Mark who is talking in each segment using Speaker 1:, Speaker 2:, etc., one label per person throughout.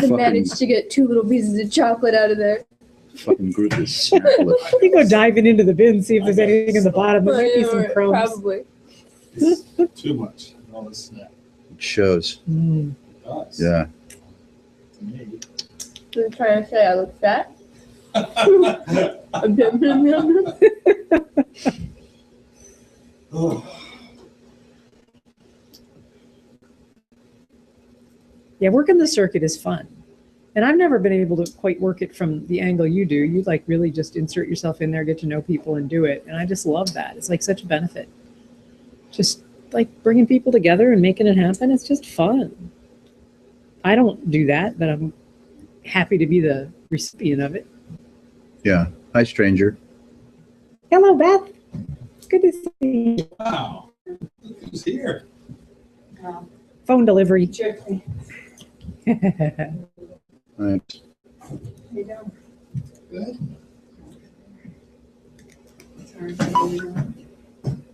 Speaker 1: I managed to get 2 little pieces of chocolate out of there.
Speaker 2: Fucking group is chocolate.
Speaker 3: You go diving into the bin, see if there's anything in the bottom. There might be some
Speaker 1: Right,
Speaker 3: crumbs.
Speaker 1: probably.
Speaker 4: It's too much. All this snack.
Speaker 2: It shows.
Speaker 3: Mm.
Speaker 4: It does.
Speaker 2: Yeah.
Speaker 4: To me.
Speaker 1: You're trying to say I look fat?
Speaker 4: Oh,
Speaker 3: Yeah, working the circuit is fun. And I've never been able to quite work it from the angle you do. You like really just insert yourself in there, get to know people and do it. And I just love that. It's like such a benefit. Just like bringing people together and making it happen. It's just fun. I don't do that, but I'm happy to be the recipient of it.
Speaker 2: Yeah. Hi, stranger.
Speaker 3: Hello, Beth. Good to see you.
Speaker 4: wow. Look who's here.
Speaker 3: Phone delivery.
Speaker 2: Right.
Speaker 4: Good.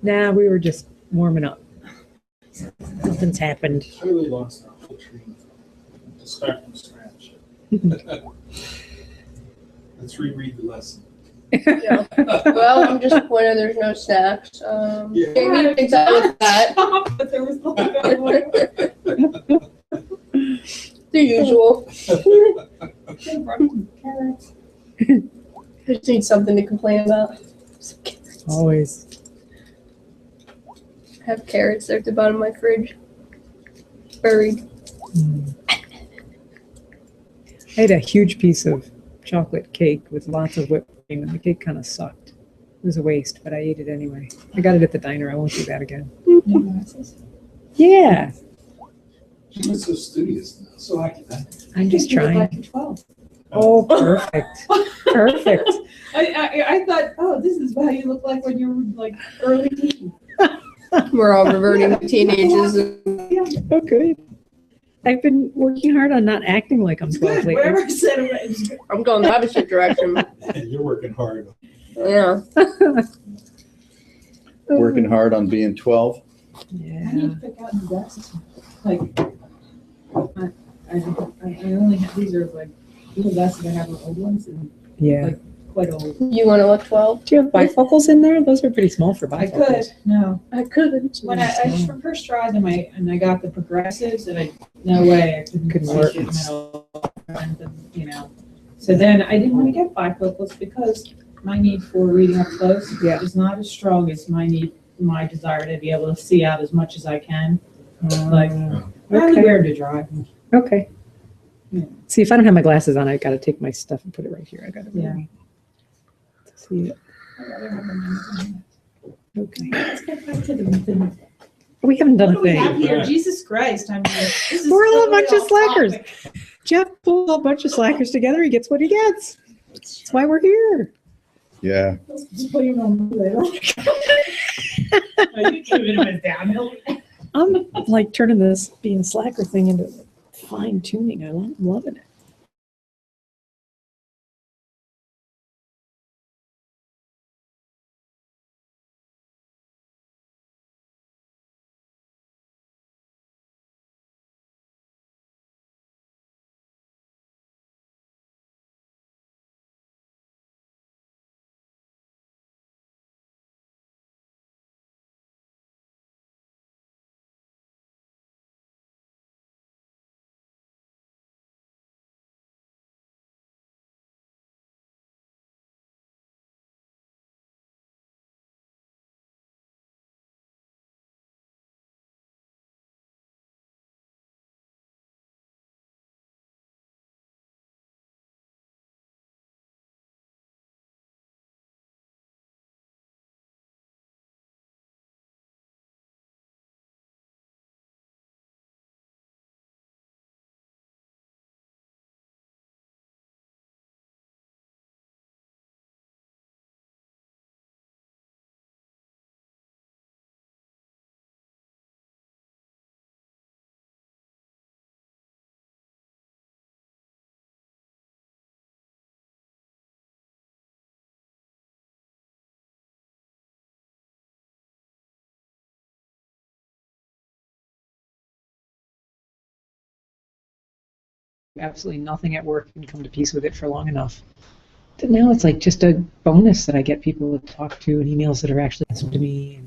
Speaker 3: Nah, we were just warming up. Nothing's happened.
Speaker 4: I really lost our whole train to start from scratch. Let's reread the lesson.
Speaker 1: Yeah. Well, I'm disappointed there's no snacks.
Speaker 4: Yeah.
Speaker 1: Jamie thinks I look fat.
Speaker 5: But there was
Speaker 1: The usual. I just need something to complain about.
Speaker 3: Always.
Speaker 1: I have carrots there at the bottom of my fridge. Buried.
Speaker 3: I had a huge piece of chocolate cake with lots of whipped cream, and the cake kind of sucked. It was a waste, but I ate it anyway. I got it at the diner. I won't do that again. Yeah,
Speaker 4: She was so studious now, so academic.
Speaker 3: I'm just trying.
Speaker 5: Back to 12.
Speaker 3: Oh, perfect. Perfect.
Speaker 5: I thought, oh, this is how you look like when you were like early teen.
Speaker 1: We're all reverting to teenagers.
Speaker 3: Oh, good. I've been working hard on not acting like I'm 12
Speaker 5: Good.
Speaker 3: lately.
Speaker 5: Whatever I said, it was good.
Speaker 1: I'm going the opposite direction.
Speaker 4: You're working hard.
Speaker 1: Yeah.
Speaker 2: Working hard on being 12.
Speaker 5: I
Speaker 3: Yeah.
Speaker 5: need to pick out new glasses. Like, I only have, these are like, little glasses I have are old ones and
Speaker 3: Yeah.
Speaker 5: quite old.
Speaker 1: You want to look 12?
Speaker 3: Do you have bifocals in there? Those are pretty small for
Speaker 5: I
Speaker 3: bifocals.
Speaker 5: could, no.
Speaker 1: I couldn't.
Speaker 5: When I first tried them, and I got the progressives, and no way I couldn't
Speaker 3: work.
Speaker 5: see shit middle, and, you know. So then I didn't want to get bifocals because my need for reading up close
Speaker 3: Yeah.
Speaker 5: is not as strong as my desire to be able to see out as much as I can. Like, I only
Speaker 3: okay.
Speaker 5: wear them to drive.
Speaker 3: Okay.
Speaker 5: Yeah.
Speaker 3: See, if I don't have my glasses on, I got to take my stuff and put it right here. I got to
Speaker 5: Yeah.
Speaker 3: see it.
Speaker 5: I'd rather have them in
Speaker 3: Okay.
Speaker 5: Let's get back to the
Speaker 3: We haven't done
Speaker 5: what
Speaker 3: a
Speaker 5: do we have
Speaker 3: thing.
Speaker 5: here? Jesus Christ! I mean, this is
Speaker 3: We're all a
Speaker 5: totally
Speaker 3: bunch of
Speaker 5: off
Speaker 3: slackers.
Speaker 5: topic.
Speaker 3: Jeff pulls a bunch of slackers together. He gets what he gets. That's why we're here.
Speaker 2: Yeah.
Speaker 5: Just put your own later. Are you giving him a downhill?
Speaker 3: I'm like turning this being a slacker thing into fine tuning. I'm loving it. absolutely nothing at work and come to peace with it for long enough. But now it's like just a bonus that I get people to talk to and emails that are actually answered to me.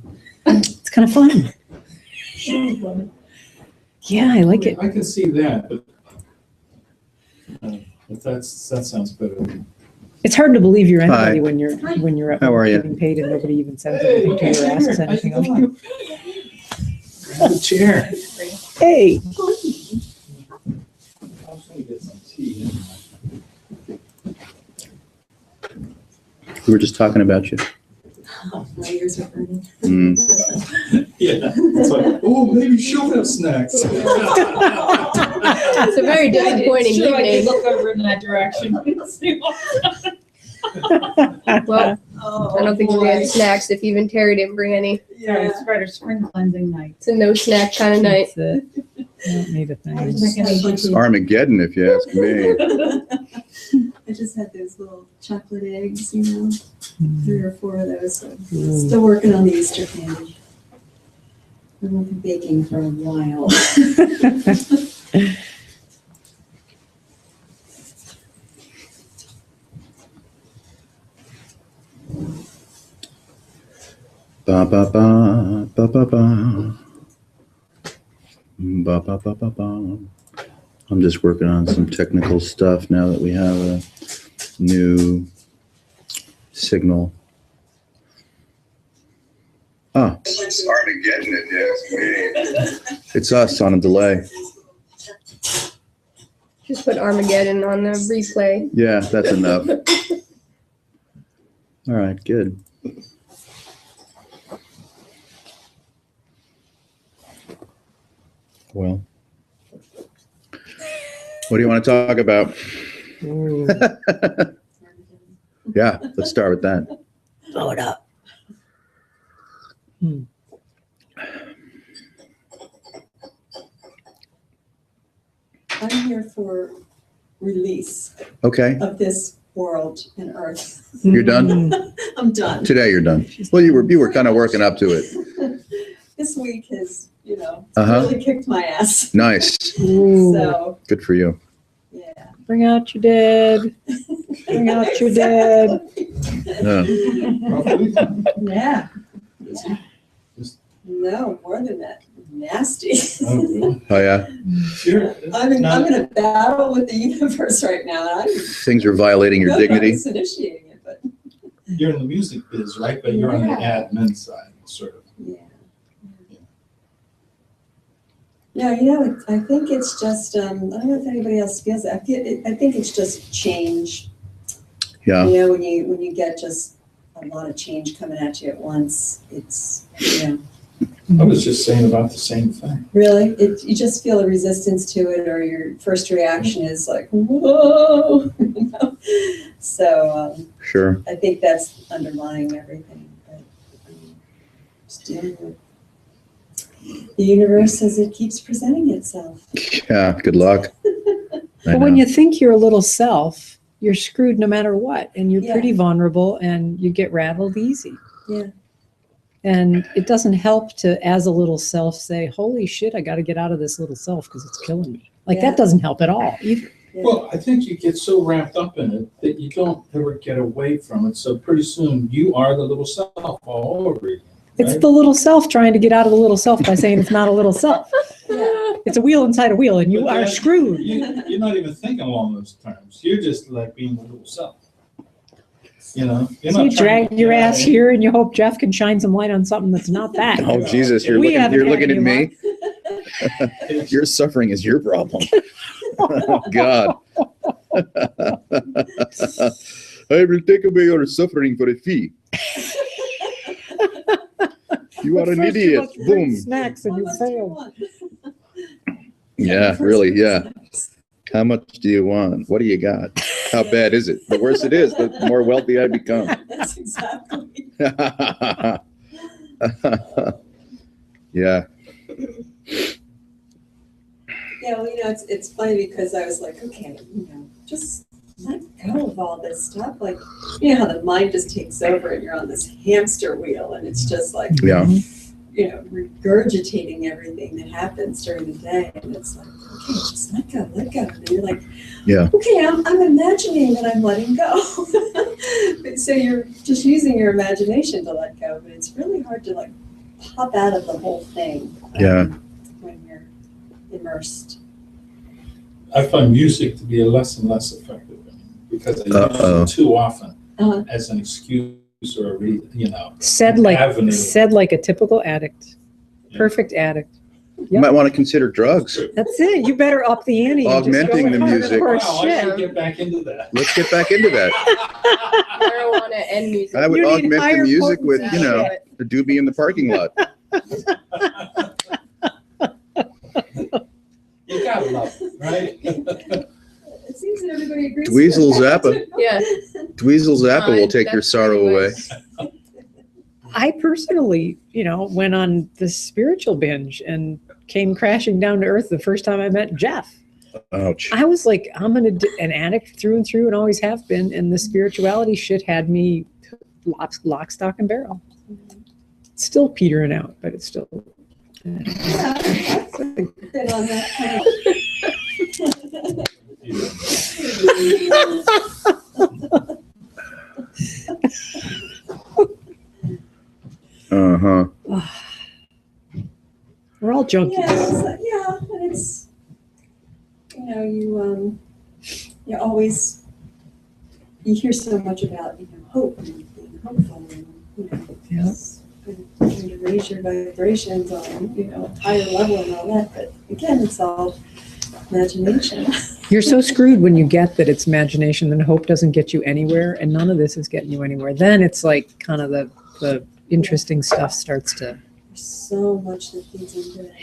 Speaker 3: And it's kind of fun. Yeah, I like it.
Speaker 4: I can see that, but that sounds better.
Speaker 3: It's hard to believe you're anybody
Speaker 2: Hi.
Speaker 3: when you're at
Speaker 2: How
Speaker 3: work
Speaker 2: are you?
Speaker 3: getting paid and nobody even sends anything to you or asks anything of you.
Speaker 4: Grab a chair.
Speaker 3: Hey,
Speaker 4: I'll try to get some tea.
Speaker 2: We were just talking about you.
Speaker 6: My ears are burning.
Speaker 2: Mm.
Speaker 4: Yeah. It's like, oh, maybe she'll have snacks.
Speaker 1: It's a very disappointing
Speaker 5: Sure, I
Speaker 1: evening.
Speaker 5: could look over in that direction.
Speaker 1: Well,
Speaker 6: Oh,
Speaker 1: I don't think we had snacks if even Terry didn't bring any.
Speaker 5: Yeah, it's for spring cleansing night.
Speaker 1: It's a no snack kind of night.
Speaker 3: that's it. I don't need a thing.
Speaker 2: It's Armageddon, if you ask me.
Speaker 6: I just had those little chocolate eggs, you know,
Speaker 3: Mm.
Speaker 6: 3 or 4 of those. So
Speaker 3: Ooh.
Speaker 6: still working on the Easter candy. I won't be baking for a while.
Speaker 2: Ba ba ba ba ba ba. Ba ba ba ba ba. I'm just working on some technical stuff now that we have a new signal. Ah,
Speaker 7: It's Armageddon, if you ask me.
Speaker 2: it's us on a delay.
Speaker 1: Just put Armageddon on the replay.
Speaker 2: Yeah, that's enough. All right, good. Well, what do you want to talk about?
Speaker 3: Ooh.
Speaker 2: Yeah, let's start with that.
Speaker 3: Blow it up.
Speaker 6: I'm here for release
Speaker 2: Okay,
Speaker 6: of this world and earth.
Speaker 2: You're done?
Speaker 6: I'm done.
Speaker 2: today you're done. Well, you were kind of working up to it.
Speaker 6: This week has, you know,
Speaker 2: Uh-huh.
Speaker 6: really kicked my ass.
Speaker 2: Nice,
Speaker 3: Ooh.
Speaker 6: So,
Speaker 2: good for you.
Speaker 6: yeah.
Speaker 3: Bring out your dead. Bring out your dead.
Speaker 6: Yeah.
Speaker 4: Just-
Speaker 6: No, more than that. Nasty.
Speaker 4: Oh, really?
Speaker 2: Oh yeah,
Speaker 4: You're-
Speaker 6: I'm in
Speaker 4: not-
Speaker 6: a battle with the universe right now. And
Speaker 2: things are violating your
Speaker 6: I'm
Speaker 2: dignity.
Speaker 6: initiating it, but
Speaker 4: You're in the music biz, right? But you're on the admin side, sort of.
Speaker 6: yeah. No, you know, I think it's just, I don't know if anybody else feels it. I think it's just change.
Speaker 2: Yeah,
Speaker 6: You know, when you get just a lot of change coming at you at once, it's, you know,
Speaker 4: I was just saying about the same thing.
Speaker 6: really, you just feel a resistance to it, or your first reaction is like, whoa, you know? So,
Speaker 2: sure.
Speaker 6: I think that's underlying everything, but just dealing with the universe as it keeps presenting itself.
Speaker 2: Yeah, good luck. I
Speaker 3: But when
Speaker 2: know.
Speaker 3: you think you're a little self, you're screwed no matter what. And you're
Speaker 6: Yeah.
Speaker 3: pretty vulnerable and you get rattled easy.
Speaker 6: Yeah.
Speaker 3: And it doesn't help to, as a little self, say, holy shit, I got to get out of this little self because it's killing me. Like
Speaker 6: Yeah.
Speaker 3: that doesn't help at all either.
Speaker 6: Yeah.
Speaker 4: Well, I think you get so wrapped up in it that you don't ever get away from it. So pretty soon you are the little self all over again.
Speaker 3: It's
Speaker 4: right?
Speaker 3: the little self trying to get out of the little self by saying it's not a little self.
Speaker 6: Yeah.
Speaker 3: It's a wheel inside a wheel and you
Speaker 4: But
Speaker 3: are
Speaker 4: then
Speaker 3: screwed.
Speaker 4: You're not even thinking along those terms. You're just like being the little self. You know? You're
Speaker 3: So
Speaker 4: not
Speaker 3: you
Speaker 4: trying
Speaker 3: drag
Speaker 4: to
Speaker 3: your
Speaker 4: get
Speaker 3: ass
Speaker 4: out.
Speaker 3: here and you hope Jeff can shine some light on something that's not that.
Speaker 2: Oh Jesus, you're
Speaker 3: We
Speaker 2: looking.
Speaker 3: haven't
Speaker 2: You're
Speaker 3: had
Speaker 2: looking at
Speaker 3: any
Speaker 2: me. Your suffering is your problem. Oh God. I will take away your suffering for a fee. You are
Speaker 3: But
Speaker 2: an
Speaker 3: first you
Speaker 2: idiot.
Speaker 3: must bring
Speaker 2: Boom.
Speaker 3: Snacks and
Speaker 6: What
Speaker 3: you
Speaker 6: must you
Speaker 3: failed.
Speaker 6: want?
Speaker 2: Yeah, really. Yeah. How much do you want? What do you got? How bad is it? The worse it is, the more wealthy I become.
Speaker 6: That's exactly.
Speaker 2: Yeah.
Speaker 6: Yeah, well, you know, it's funny because I was like, okay, you know, just let go of all this stuff. Like, you know how the mind just takes over and you're on this hamster wheel and it's just like,
Speaker 2: Yeah.
Speaker 6: regurgitating everything that happens during the day. And it's like, okay, just let go. And you're like,
Speaker 2: Yeah.
Speaker 6: okay, I'm imagining that I'm letting go. So you're just using your imagination to let go, but it's really hard to like pop out of the whole thing.
Speaker 2: Yeah.
Speaker 6: When you're immersed.
Speaker 4: I find music to be less and less effective because I use
Speaker 2: Uh-oh.
Speaker 4: it too often
Speaker 6: Uh,
Speaker 4: as an excuse or a
Speaker 3: Said like
Speaker 4: avenue.
Speaker 3: a typical addict,
Speaker 4: Yeah.
Speaker 3: perfect addict.
Speaker 2: You might want to consider drugs.
Speaker 3: That's it. You better up the ante. and just
Speaker 2: Augmenting
Speaker 3: go
Speaker 2: the
Speaker 3: with
Speaker 2: music.
Speaker 3: hardcore
Speaker 4: Wow, I
Speaker 3: shit.
Speaker 4: should get back into that.
Speaker 2: Let's get back into that.
Speaker 1: Marijuana and music.
Speaker 2: I would
Speaker 3: You need
Speaker 2: augment the
Speaker 3: higher
Speaker 2: music with,
Speaker 3: potency shit.
Speaker 2: the doobie in the parking lot.
Speaker 4: You gotta love it, right?
Speaker 6: It seems that everybody agrees.
Speaker 2: Dweezil
Speaker 6: with that.
Speaker 2: Zappa.
Speaker 1: Yeah.
Speaker 2: Dweezil Zappa will take your
Speaker 1: That's
Speaker 2: sorrow
Speaker 1: pretty
Speaker 2: away.
Speaker 1: much-
Speaker 3: I personally, went on this spiritual binge and came crashing down to earth the first time I met Jeff.
Speaker 2: Ouch.
Speaker 3: I was like, I'm an addict through and through and always have been. And the spirituality shit had me lock, stock, and barrel. It's still petering out, but it's still.
Speaker 6: Yeah, I've been on that kind
Speaker 2: Uh-huh.
Speaker 3: We're all junkies.
Speaker 6: Yeah, and it's, you always, you hear so much about, hope and being hopeful and,
Speaker 3: Yeah.
Speaker 6: it's good to raise your vibrations on, a higher level and all that, but again, it's all imagination.
Speaker 3: You're so screwed when you get that it's imagination, then hope doesn't get you anywhere, and none of this is getting you anywhere. Then it's like kind of the interesting stuff starts to.
Speaker 6: There's so much that feeds into it.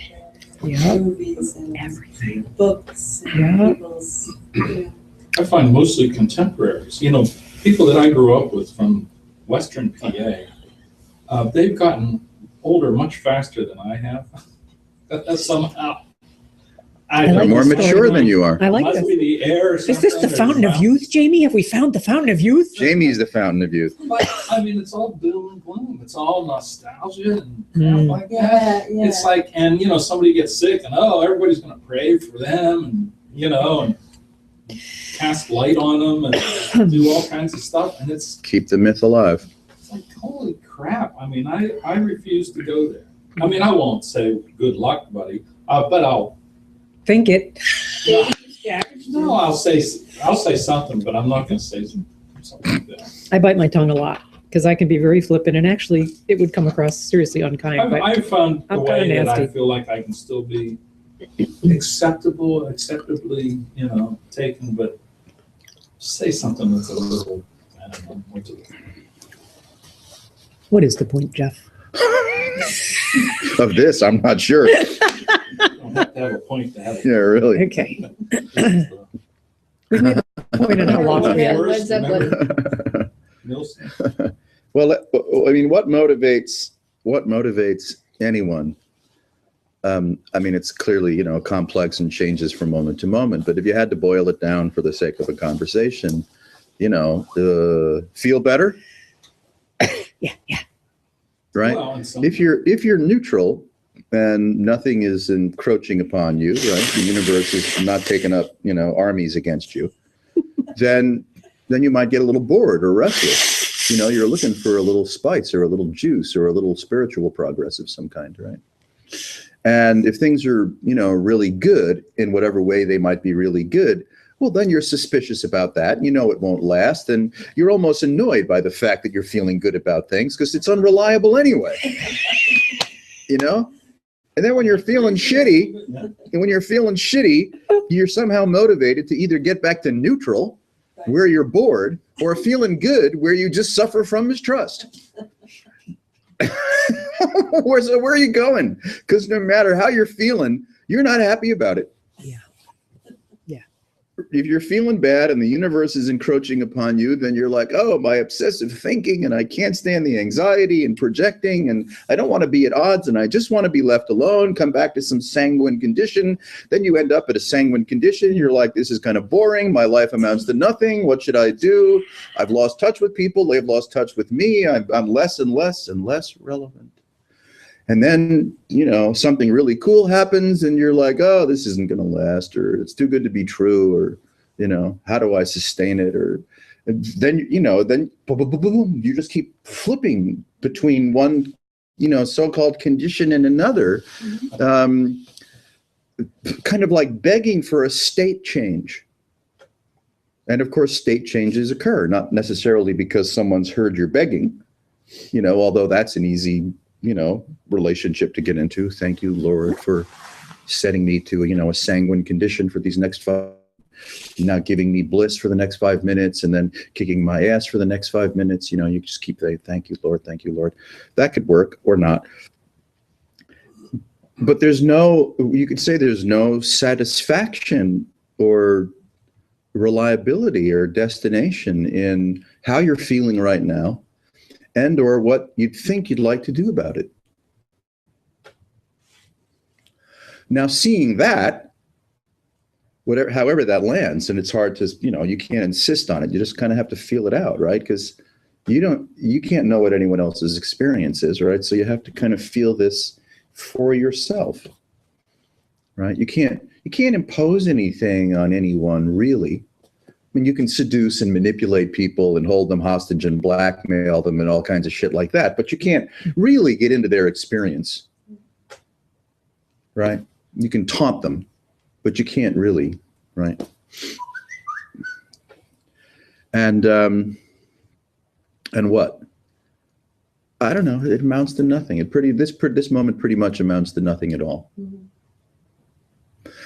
Speaker 3: Yeah.
Speaker 6: Movies and
Speaker 3: Everything.
Speaker 6: books and
Speaker 3: Yeah.
Speaker 6: people's,
Speaker 4: I find mostly contemporaries, people that I grew up with from Western PA, they've gotten older much faster than I have. Somehow. I
Speaker 3: like
Speaker 2: They're more
Speaker 3: this
Speaker 2: mature
Speaker 3: storyline.
Speaker 2: than you are.
Speaker 3: I like
Speaker 4: must
Speaker 3: this.
Speaker 4: be the air or
Speaker 3: Is this
Speaker 4: something,
Speaker 3: the
Speaker 4: or
Speaker 3: fountain of
Speaker 4: mountain.
Speaker 3: youth, Jamie? Have we found the fountain of youth?
Speaker 2: Jamie's the fountain of youth.
Speaker 4: But, it's all doom and gloom. It's all nostalgia and crap
Speaker 3: Mm.
Speaker 4: like that.
Speaker 6: yeah.
Speaker 4: It's like, and somebody gets sick, and everybody's going to pray for them, and and cast light on them, and do all kinds of stuff, and it's
Speaker 2: Keep the myth alive.
Speaker 4: like, holy crap! I refuse to go there. I won't say good luck, buddy, but I'll
Speaker 3: Think it.
Speaker 4: no, I'll say something, but I'm not going to say something like that.
Speaker 3: I bite my tongue a lot because I can be very flippant, and actually, it would come across seriously unkind. But
Speaker 4: I've found a
Speaker 3: I'm
Speaker 4: way
Speaker 3: kinda
Speaker 4: that I
Speaker 3: nasty.
Speaker 4: feel like I can still be acceptably, taken, but say something that's a little, I don't know, what's it?
Speaker 3: what is the point, Jeff?
Speaker 2: Of this, I'm not sure.
Speaker 4: You don't have to have a point to have
Speaker 2: Yeah, really.
Speaker 3: Okay.
Speaker 4: it.
Speaker 3: We made a point on how lost we
Speaker 1: Yeah,
Speaker 3: are.
Speaker 1: Led Zeppelin.
Speaker 4: Nilsson.
Speaker 2: Well, what motivates anyone? It's clearly, complex and changes from moment to moment. But if you had to boil it down for the sake of a conversation, feel better,
Speaker 3: Yeah.
Speaker 2: right?
Speaker 4: Well, in some-
Speaker 2: If you're neutral and nothing is encroaching upon you, right? The universe is not taking up, armies against you. Then you might get a little bored or restless. You're looking for a little spice or a little juice or a little spiritual progress of some kind, right? And if things are, really good in whatever way they might be really good, well, then you're suspicious about that. It won't last. And you're almost annoyed by the fact that you're feeling good about things because it's unreliable anyway. And then when you're feeling shitty, you're somehow motivated to either get back to neutral, where you're bored, or feeling good, where you just suffer from mistrust. Where are you going? Because no matter how you're feeling, you're not happy about it.
Speaker 3: Yeah.
Speaker 2: If you're feeling bad and the universe is encroaching upon you, then you're like, oh, my obsessive thinking, and I can't stand the anxiety and projecting, and I don't want to be at odds, and I just want to be left alone, come back to some sanguine condition. Then you end up at a sanguine condition. You're like, this is kind of boring. My life amounts to nothing. What should I do? I've lost touch with people. They've lost touch with me. I'm less and less and less relevant. And then, something really cool happens and you're like, oh, this isn't going to last, or it's too good to be true, or, how do I sustain it? Or then, then boom, boom, boom, boom, you just keep flipping between one, so-called condition and another, kind of like begging for a state change. And of course, state changes occur, not necessarily because someone's heard you're begging, although that's an easy, relationship to get into. Thank you, Lord, for setting me to, a sanguine condition for these next 5, not giving me bliss for the next 5 minutes and then kicking my ass for the next 5 minutes. You just keep saying, thank you, Lord. Thank you, Lord. That could work or not. But you could say there's no satisfaction or reliability or destination in how you're feeling right now, and or what you'd think you'd like to do about it. Now, seeing that, however that lands, and it's hard to, you can't insist on it. You just kind of have to feel it out, right? Because you can't know what anyone else's experience is, right? So you have to kind of feel this for yourself, right? You can't impose anything on anyone, really. I mean, you can seduce and manipulate people and hold them hostage and blackmail them and all kinds of shit like that, but you can't really get into their experience, right? You can taunt them, but you can't really, right? And what? I don't know. It amounts to nothing. This moment pretty much amounts to nothing at all.
Speaker 6: And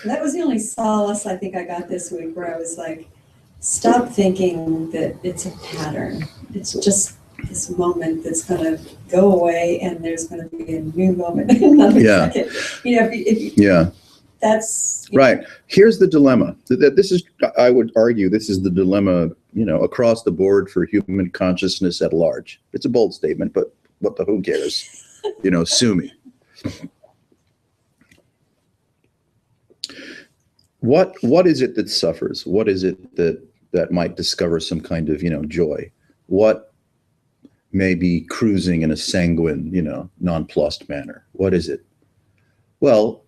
Speaker 6: that was the only solace I think I got this week, where I was like, stop thinking that it's a pattern. It's just this moment that's going to go away, and there's going to be a new moment in another second. That's
Speaker 2: right. Here's the dilemma. I would argue, this is the dilemma, across the board for human consciousness at large. It's a bold statement, but who cares? Sue me. What is it that suffers? What is it that might discover some kind of, joy? What may be cruising in a sanguine, nonplussed manner? What is it? Well,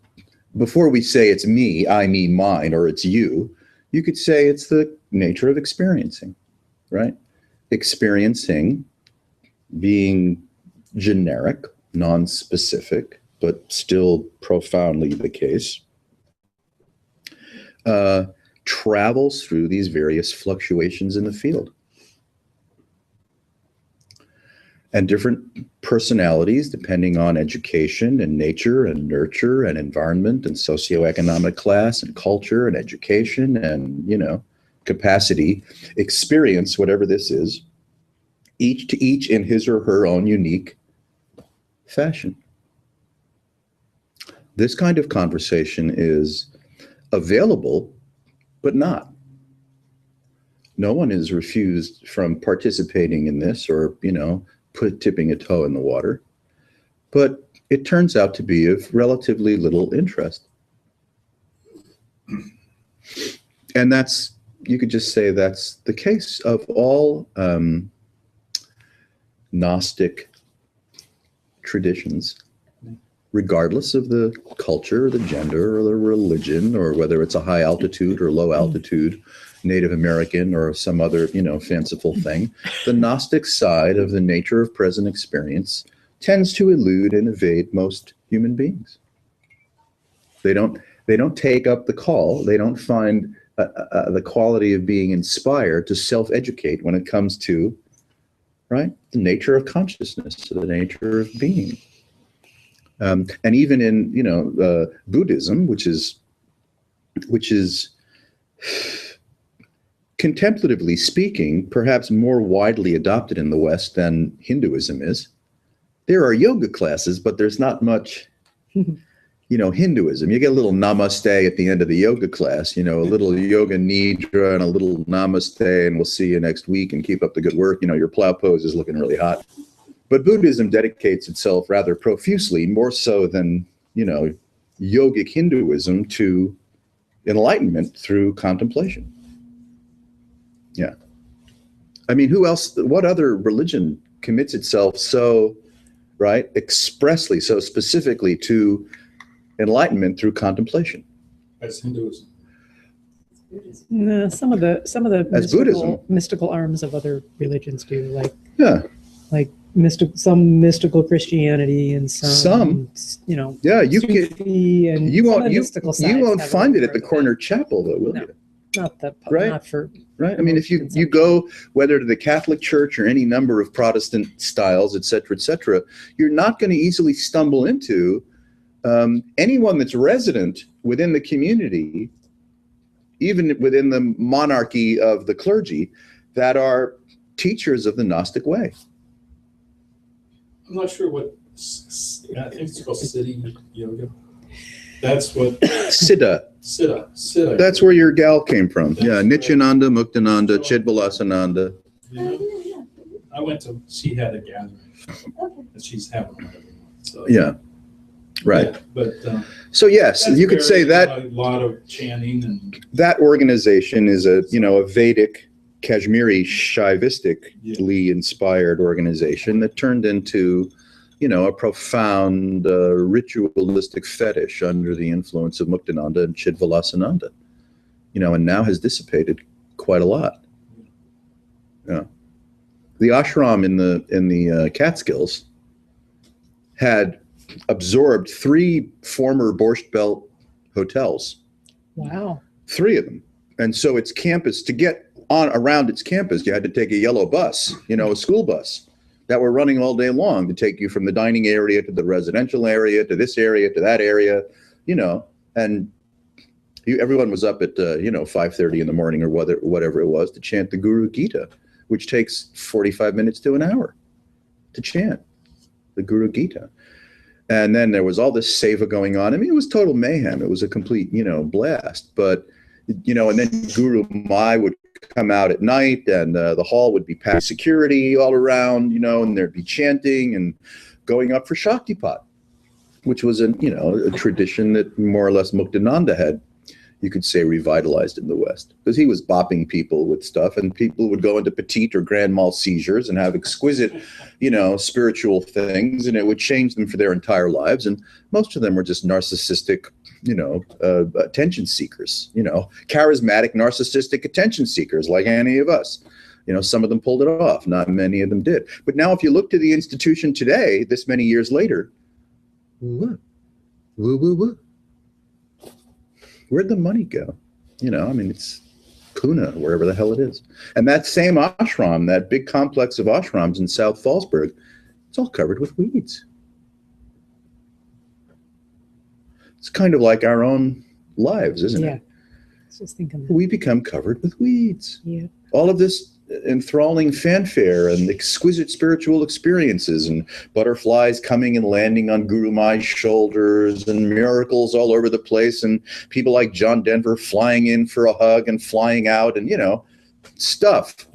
Speaker 2: before we say it's me, I, me, mine, or it's you could say it's the nature of experiencing, right? Experiencing, being generic, non-specific, but still profoundly the case, travels through these various fluctuations in the field. And different personalities, depending on education and nature and nurture and environment and socioeconomic class and culture and education and, capacity, experience whatever this is, each in his or her own unique fashion. This kind of conversation is available, but not. No one is refused from participating in this or, tipping a toe in the water, but it turns out to be of relatively little interest. And you could just say that's the case of all Gnostic traditions, regardless of the culture or the gender or the religion, or whether it's a high altitude or low altitude Native American or some other, fanciful thing. The Gnostic side of the nature of present experience tends to elude and evade most human beings. They don't take up the call. They don't find the quality of being inspired to self-educate when it comes to, right, the nature of consciousness, the nature of being. And even in, Buddhism, which is contemplatively speaking, perhaps more widely adopted in the West than Hinduism is. There are yoga classes, but there's not much, Hinduism. You get a little namaste at the end of the yoga class, a little yoga nidra and a little namaste, and we'll see you next week and keep up the good work. Your plow pose is looking really hot. But Buddhism dedicates itself rather profusely, more so than, yogic Hinduism, to enlightenment through contemplation. Yeah. I mean, what other religion commits itself so right? Expressly, so specifically to enlightenment through contemplation.
Speaker 4: That's Hinduism.
Speaker 3: No, some of the
Speaker 2: As Buddhism.
Speaker 3: mystical arms of other religions do, like
Speaker 2: Yeah,
Speaker 3: some mystical Christianity and some you know,
Speaker 2: yeah. You can.
Speaker 3: Sufi and
Speaker 2: You
Speaker 3: some of
Speaker 2: won't.
Speaker 3: the
Speaker 2: You,
Speaker 3: mystical
Speaker 2: you
Speaker 3: sides
Speaker 2: won't
Speaker 3: have a
Speaker 2: find it
Speaker 3: little
Speaker 2: at the
Speaker 3: further.
Speaker 2: corner chapel, though, will
Speaker 3: No.
Speaker 2: you?
Speaker 3: Not the
Speaker 2: Right.
Speaker 3: not for
Speaker 2: Right. I mean, if you go whether to the Catholic Church or any number of Protestant styles, et cetera, you're not going to easily stumble into anyone that's resident within the community, even within the monarchy of the clergy, that are teachers of the Gnostic way.
Speaker 4: I'm not sure what, I think it's called Siddhi Yoga. That's what,
Speaker 2: Siddha.
Speaker 4: Siddha.
Speaker 2: That's where your gal came from.
Speaker 4: That's
Speaker 2: Yeah,
Speaker 4: right.
Speaker 2: Nityananda, Muktananda, Chidvilasananda.
Speaker 4: You know? I went to, she had a gathering, and she's having one every month, so.
Speaker 2: Yeah, right.
Speaker 4: Yeah, but,
Speaker 2: So yes,
Speaker 4: that's
Speaker 2: you could say
Speaker 4: very,
Speaker 2: that
Speaker 4: A lot of chanting and,
Speaker 2: that organization is a Vedic, Kashmiri, Shaivistically inspired organization that turned into, a profound ritualistic fetish under the influence of Muktananda and Chidvilasananda, and now has dissipated quite a lot. Yeah. The ashram in the Catskills had absorbed 3 former Borscht Belt hotels.
Speaker 3: wow.
Speaker 2: 3 of them. And so its campus, to get on around its campus, you had to take a yellow bus, a school bus that were running all day long to take you from the dining area to the residential area, to this area, to that area, and everyone was up at, 5:30 in the morning or whatever it was to chant the Guru Gita, which takes 45 minutes to an hour to chant the Guru Gita. And then there was all this seva going on. I mean, it was total mayhem. It was a complete, blast. But, and then Guru Mai would come out at night, and the hall would be packed security all around, and there'd be chanting and going up for Shaktipat, which was a tradition that more or less Muktananda had, you could say, revitalized in the West, because he was bopping people with stuff, and people would go into petite or grand mal seizures and have exquisite, spiritual things, and it would change them for their entire lives. And most of them were just narcissistic, attention seekers, charismatic, narcissistic attention seekers like any of us. Some of them pulled it off, not many of them did. But now if you look to the institution today, this many years later, what? Woo. Where'd the money go? It's Pune, wherever the hell it is. And that same ashram, that big complex of ashrams in South Fallsburg, it's all covered with weeds. It's kind of like our own lives, isn't
Speaker 3: Yeah.
Speaker 2: it?
Speaker 3: I was just thinking that.
Speaker 2: We become covered with weeds.
Speaker 3: Yeah.
Speaker 2: All of this enthralling fanfare and exquisite spiritual experiences and butterflies coming and landing on Guru Mai's shoulders and miracles all over the place and people like John Denver flying in for a hug and flying out and, stuff.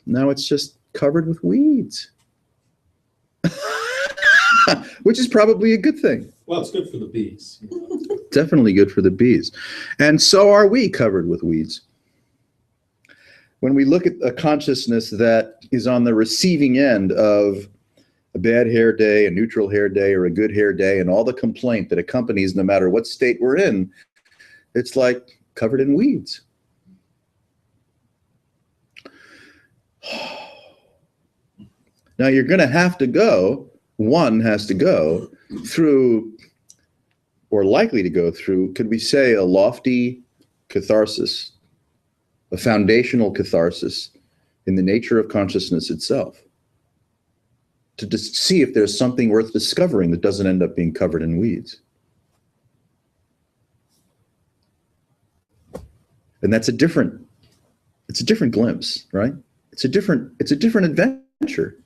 Speaker 2: Now it's just covered with weeds, which is probably a good thing.
Speaker 4: well, it's good for the bees.
Speaker 2: Definitely good for the bees. And so are we covered with weeds. When we look at a consciousness that is on the receiving end of a bad hair day, a neutral hair day, or a good hair day, and all the complaint that accompanies no matter what state we're in, it's like covered in weeds. Now you're going to have to go, one has to go through, or likely to go through, could we say, a lofty catharsis, a foundational catharsis in the nature of consciousness itself, to just see if there's something worth discovering that doesn't end up being covered in weeds. And that's a different glimpse, right? It's a different adventure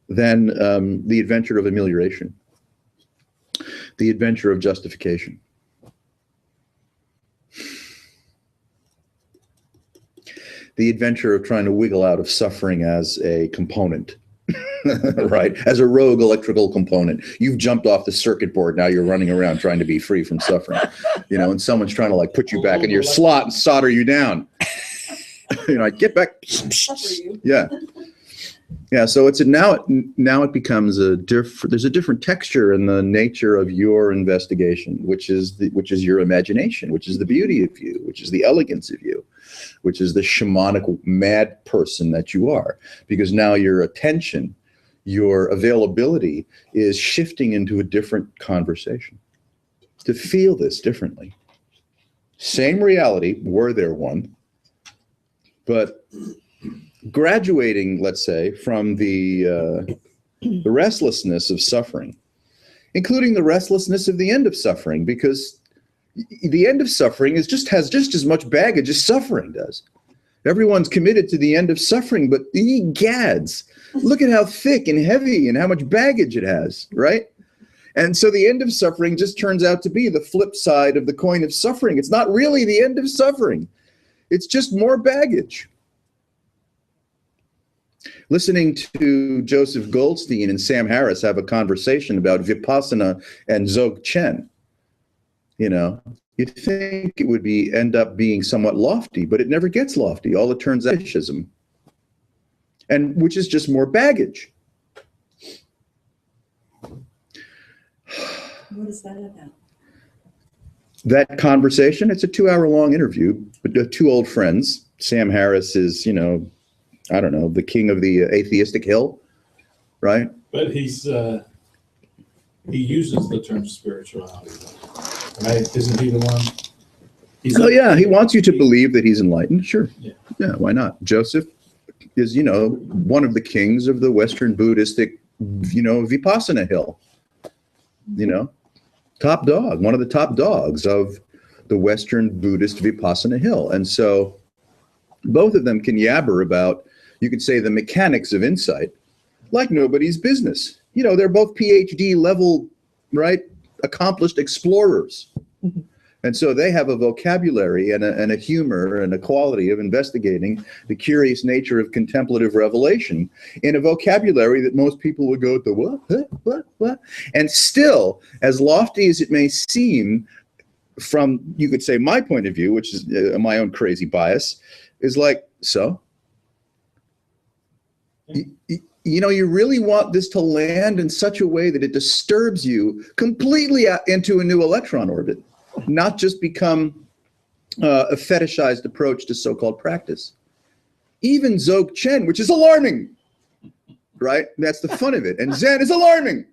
Speaker 2: than the adventure of amelioration, the adventure of justification. The adventure of trying to wiggle out of suffering as a component, right? As a rogue electrical component. You've jumped off the circuit board, now you're running around trying to be free from suffering, and someone's trying to put you back in your slot and solder you down. Get back. Yeah. Yeah, so now it becomes there's a different texture in the nature of your investigation, which is your imagination, which is the beauty of you, which is the elegance of you, which is the shamanic mad person that you are, because now your attention, your availability is shifting into a different conversation to feel this differently. Same reality, were there one, but graduating, let's say, from the restlessness of suffering, including the restlessness of the end of suffering, because the end of suffering has just as much baggage as suffering does. Everyone's committed to the end of suffering, but egads, look at how thick and heavy and how much baggage it has, right? And so the end of suffering just turns out to be the flip side of the coin of suffering. It's not really the end of suffering. It's just more baggage. Listening to Joseph Goldstein and Sam Harris have a conversation about Vipassana and Dzogchen, you'd think it would end up being somewhat lofty, but it never gets lofty. All it turns out is fetishism, and which is just more baggage.
Speaker 6: What is that about?
Speaker 2: That conversation, it's a 2-hour-long interview, but two old friends. Sam Harris is, I don't know, the king of the atheistic hill, right?
Speaker 4: But he uses the term spirituality, right? Isn't he the one?
Speaker 2: Yeah, he wants you to believe that he's enlightened. Sure. Yeah, why not? Joseph is, one of the kings of the Western Buddhistic, Vipassana hill. Top dog, one of the top dogs of the Western Buddhist Vipassana hill. And so both of them can yabber about, you could say, the mechanics of insight like nobody's business. They're both PhD level, right, accomplished explorers. Mm-hmm. And so they have a vocabulary and a humor and a quality of investigating the curious nature of contemplative revelation in a vocabulary that most people would go to, what? And still, as lofty as it may seem from, you could say, my point of view, which is my own crazy bias, is like, so? You really want this to land in such a way that it disturbs you completely into a new electron orbit, not just become a fetishized approach to so-called practice. Even Dzogchen, which is alarming, right? That's the fun of it. And Zen is alarming.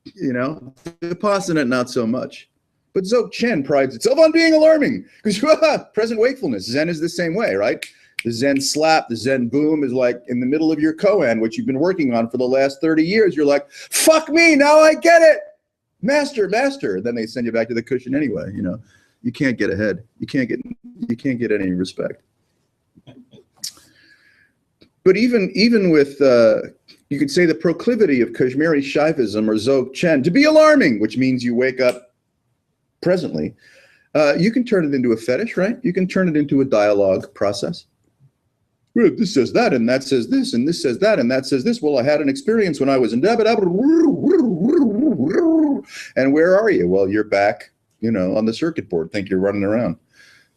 Speaker 2: Vipassana, not so much. But Dzogchen prides itself on being alarming because present wakefulness. Zen is the same way, right? The Zen slap, the Zen boom is like in the middle of your koan, which you've been working on for the last 30 years. You're like, fuck me, now I get it. Master. And then they send you back to the cushion anyway. You can't get ahead. You can't get any respect. But even with, you could say, the proclivity of Kashmiri Shaivism or Dzogchen to be alarming, which means you wake up presently, you can turn it into a fetish, right? You can turn it into a dialogue process. Well, this says that, and that says this, and this says that, and that says this. Well, I had an experience when I was in and where are you? Well, you're back, on the circuit board. Think you're running around.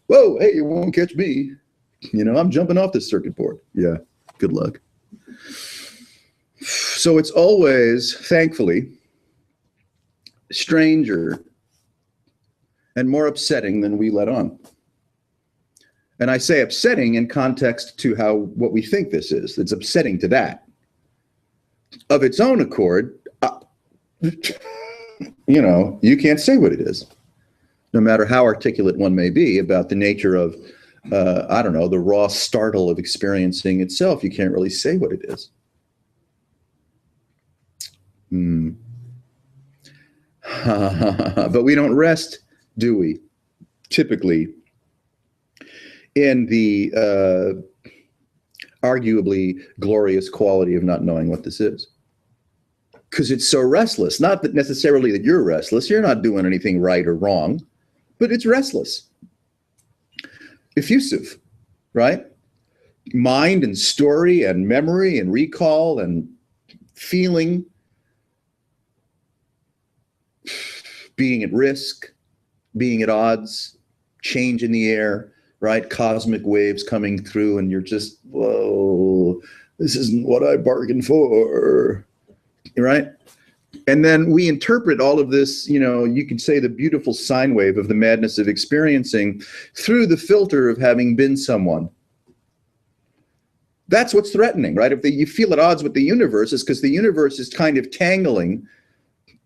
Speaker 2: Whoa, hey, you won't catch me. I'm jumping off the circuit board. Yeah, good luck. So it's always, thankfully, stranger and more upsetting than we let on. And I say upsetting in context to what we think this is. It's upsetting to that. Of its own accord, you can't say what it is, no matter how articulate one may be about the nature of, the raw startle of experiencing itself. You can't really say what it is. But we don't rest, do we? Typically, in the arguably glorious quality of not knowing what this is. Because it's so restless. Not that necessarily that you're restless. You're not doing anything right or wrong, but it's restless. Effusive, right? Mind and story and memory and recall and feeling, being at risk, being at odds, change in the air, right? Cosmic waves coming through, and you're just, whoa, This isn't what I bargained for, right? And then we interpret all of this, you could say the beautiful sine wave of the madness of experiencing through the filter of having been someone. That's what's threatening, right? If you feel at odds with the universe, it's because the universe is kind of tangling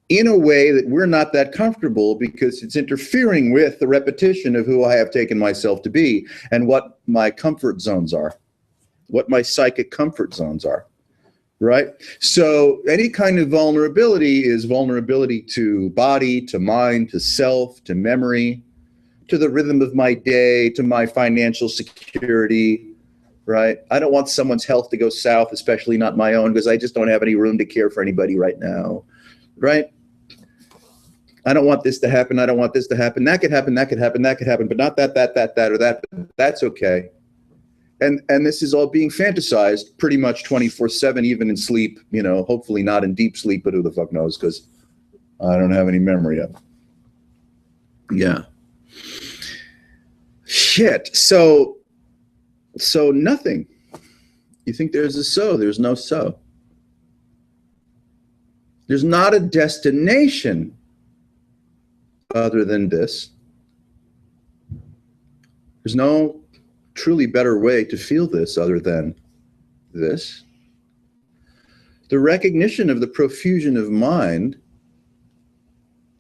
Speaker 2: in a way that we're not that comfortable, because it's interfering with the repetition of who I have taken myself to be and what my comfort zones are, what my psychic comfort zones are, right? So any kind of vulnerability is vulnerability to body, to mind, to self, to memory, to the rhythm of my day, to my financial security, right? I don't want someone's health to go south, especially not my own, because I just don't have any room to care for anybody right now, right? I don't want this to happen. I don't want this to happen. That could happen. That could happen. That could happen, but not that, or that. That's okay. And this is all being fantasized pretty much 24/7, even in sleep, hopefully not in deep sleep, but who the fuck knows, because I don't have any memory of it. Yeah. Shit. So nothing. You think there's a so, there's no so. There's not a destination other than this. There's no truly better way to feel this other than this. The recognition of the profusion of mind,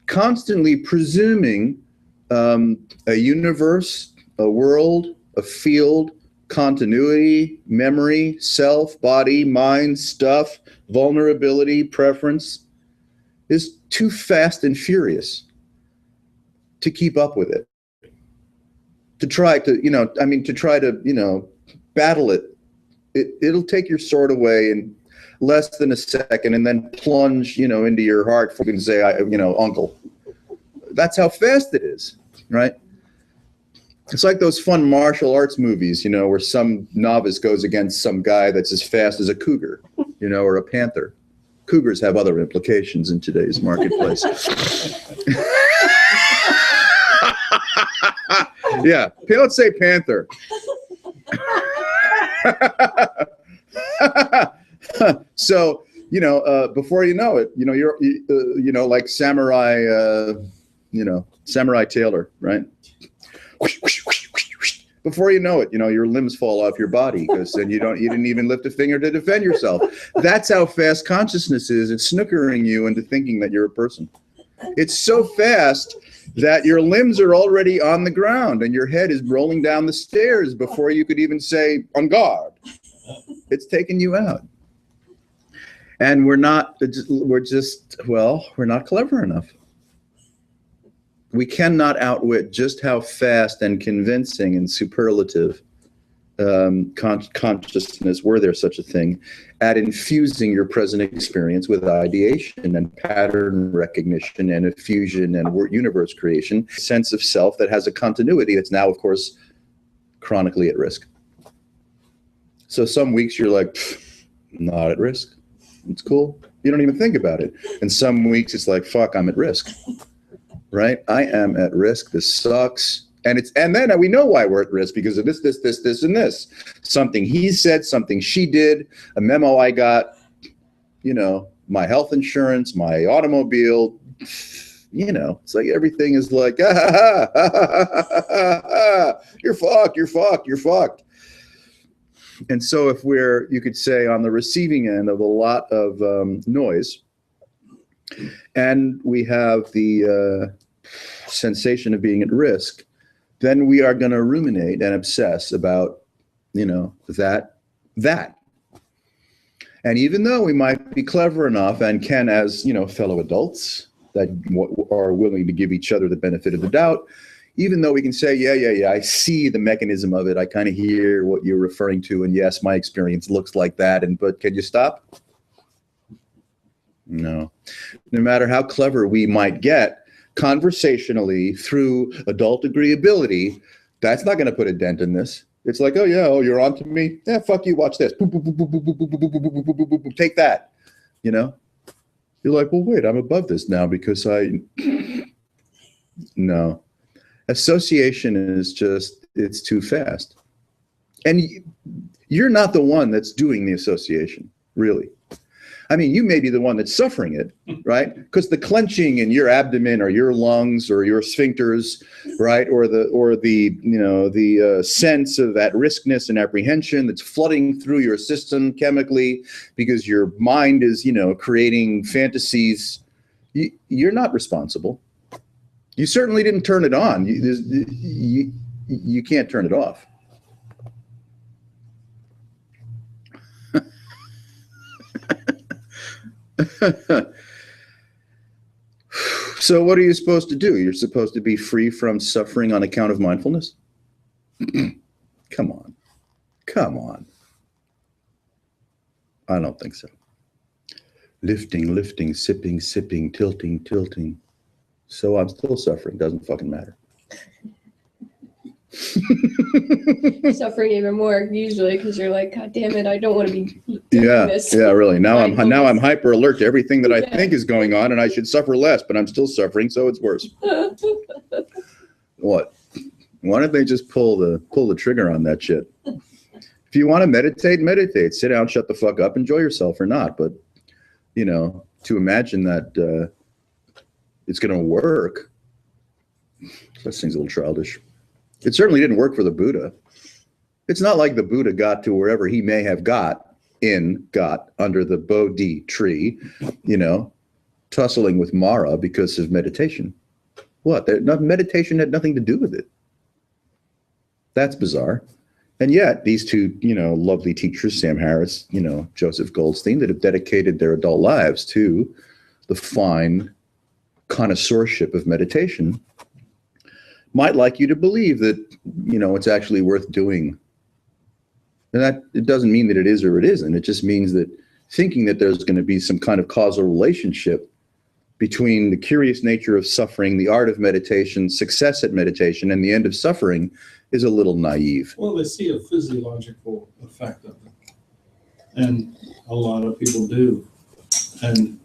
Speaker 2: constantly presuming a universe, a world, a field, continuity, memory, self, body, mind, stuff, vulnerability, preference, is too fast and furious to keep up with it. To try to, battle it, it'll take your sword away in less than a second and then plunge, into your heart and say, uncle. That's how fast it is, right? It's like those fun martial arts movies, where some novice goes against some guy that's as fast as a cougar, or a panther. Cougars have other implications in today's marketplace. Yeah, let's say panther. So, before you know it, you're, like samurai, samurai Taylor, right? Before you know it, your limbs fall off your body because then you didn't even lift a finger to defend yourself. That's how fast consciousness is. It's snookering you into thinking that you're a person. It's so fast that your limbs are already on the ground and your head is rolling down the stairs before you could even say, on guard. It's taking you out. And we're not clever enough. We cannot outwit just how fast and convincing and superlative consciousness, were there such a thing, at infusing your present experience with ideation and pattern recognition and effusion and universe creation, sense of self that has a continuity that's now, of course, chronically at risk. So some weeks you're like, not at risk. It's cool. You don't even think about it. And some weeks it's like, fuck, I'm at risk. Right? I am at risk. This sucks. And then we know why we're at risk, because of this, and this. Something he said, something she did, a memo I got, my health insurance, my automobile, it's like everything is like, you're fucked, you're fucked, you're fucked. And so if you could say, on the receiving end of a lot of noise, and we have the sensation of being at risk, then we are going to ruminate and obsess about, that. And even though we might be clever enough and can, as, fellow adults that are willing to give each other the benefit of the doubt, even though we can say, yeah, I see the mechanism of it, I kind of hear what you're referring to, and yes, my experience looks like that, but can you stop? No. No matter how clever we might get, conversationally through adult agreeability, that's not going to put a dent in this. It's like, you're on to me. Yeah, fuck you. Watch this. Take that. You're like, well, wait, I'm above this now because no. Association is just, it's too fast. And you're not the one that's doing the association, really. I mean, you may be the one that's suffering it, right? Because the clenching in your abdomen or your lungs or your sphincters, right? Or the sense of at riskness and apprehension that's flooding through your system chemically because your mind is, creating fantasies. You're not responsible. You certainly didn't turn it on. You can't turn it off. So what are you supposed to do? You're supposed to be free from suffering on account of mindfulness? Come on. I don't think so. Lifting, sipping, tilting. So I'm still suffering. Doesn't fucking matter.
Speaker 1: Suffering even more usually because you're like, God damn it, I don't want to be doing this.
Speaker 2: Yeah, really. Now I'm
Speaker 1: Mindfulness.
Speaker 2: hyper alert to everything that I
Speaker 1: Yeah.
Speaker 2: think is going on, and I should suffer less, but I'm still suffering, so it's worse. What? Why don't they just pull the trigger on that shit? If you want to meditate. Sit down, shut the fuck up, enjoy yourself or not. But to imagine that it's going to work, that seems a little childish. It certainly didn't work for the Buddha. It's not like the Buddha got to wherever he may have got under the Bodhi tree, tussling with Mara because of meditation. What? Meditation had nothing to do with it. That's bizarre. And yet these two, lovely teachers, Sam Harris, Joseph Goldstein, that have dedicated their adult lives to the fine connoisseurship of meditation, might like you to believe that, it's actually worth doing. And that it doesn't mean that it is or it isn't. It just means that thinking that there's going to be some kind of causal relationship between the curious nature of suffering, the art of meditation, success at meditation, and the end of suffering is a little naive.
Speaker 4: Well, they see a physiological effect of it. And a lot of people do. And,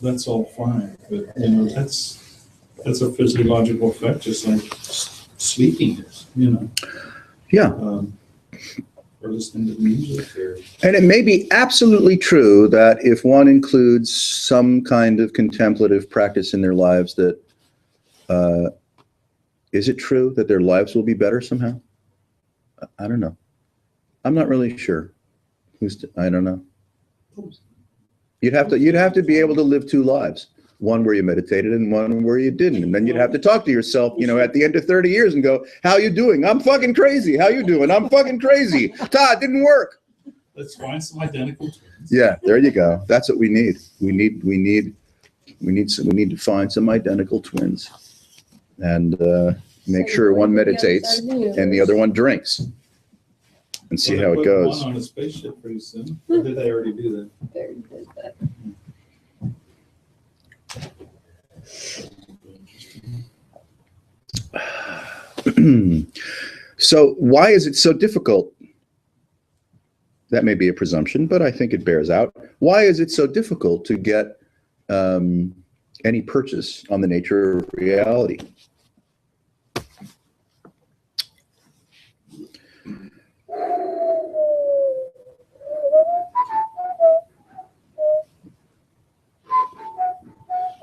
Speaker 4: that's all fine. But, that's a physiological effect, just like sleeping is,
Speaker 2: Yeah.
Speaker 4: Or listening to music.
Speaker 2: And it may be absolutely true that if one includes some kind of contemplative practice in their lives, that is it true that their lives will be better somehow? I don't know. I'm not really sure. I don't know. You'd have to be able to live two lives. One where you meditated and one where you didn't. And then you'd have to talk to yourself, at the end of 30 years and go, how you doing? I'm fucking crazy. How you doing? I'm fucking crazy. Todd, didn't work.
Speaker 4: Let's find some identical twins.
Speaker 2: Yeah, there you go. That's what we need. We need to find some identical twins and make sure one meditates and the other one drinks and see how it goes.
Speaker 4: One on a spaceship pretty soon. Or did they already do that?
Speaker 1: There you did that.
Speaker 2: So why is it so difficult? That may be a presumption, but I think it bears out. Why is it so difficult to get any purchase on the nature of reality?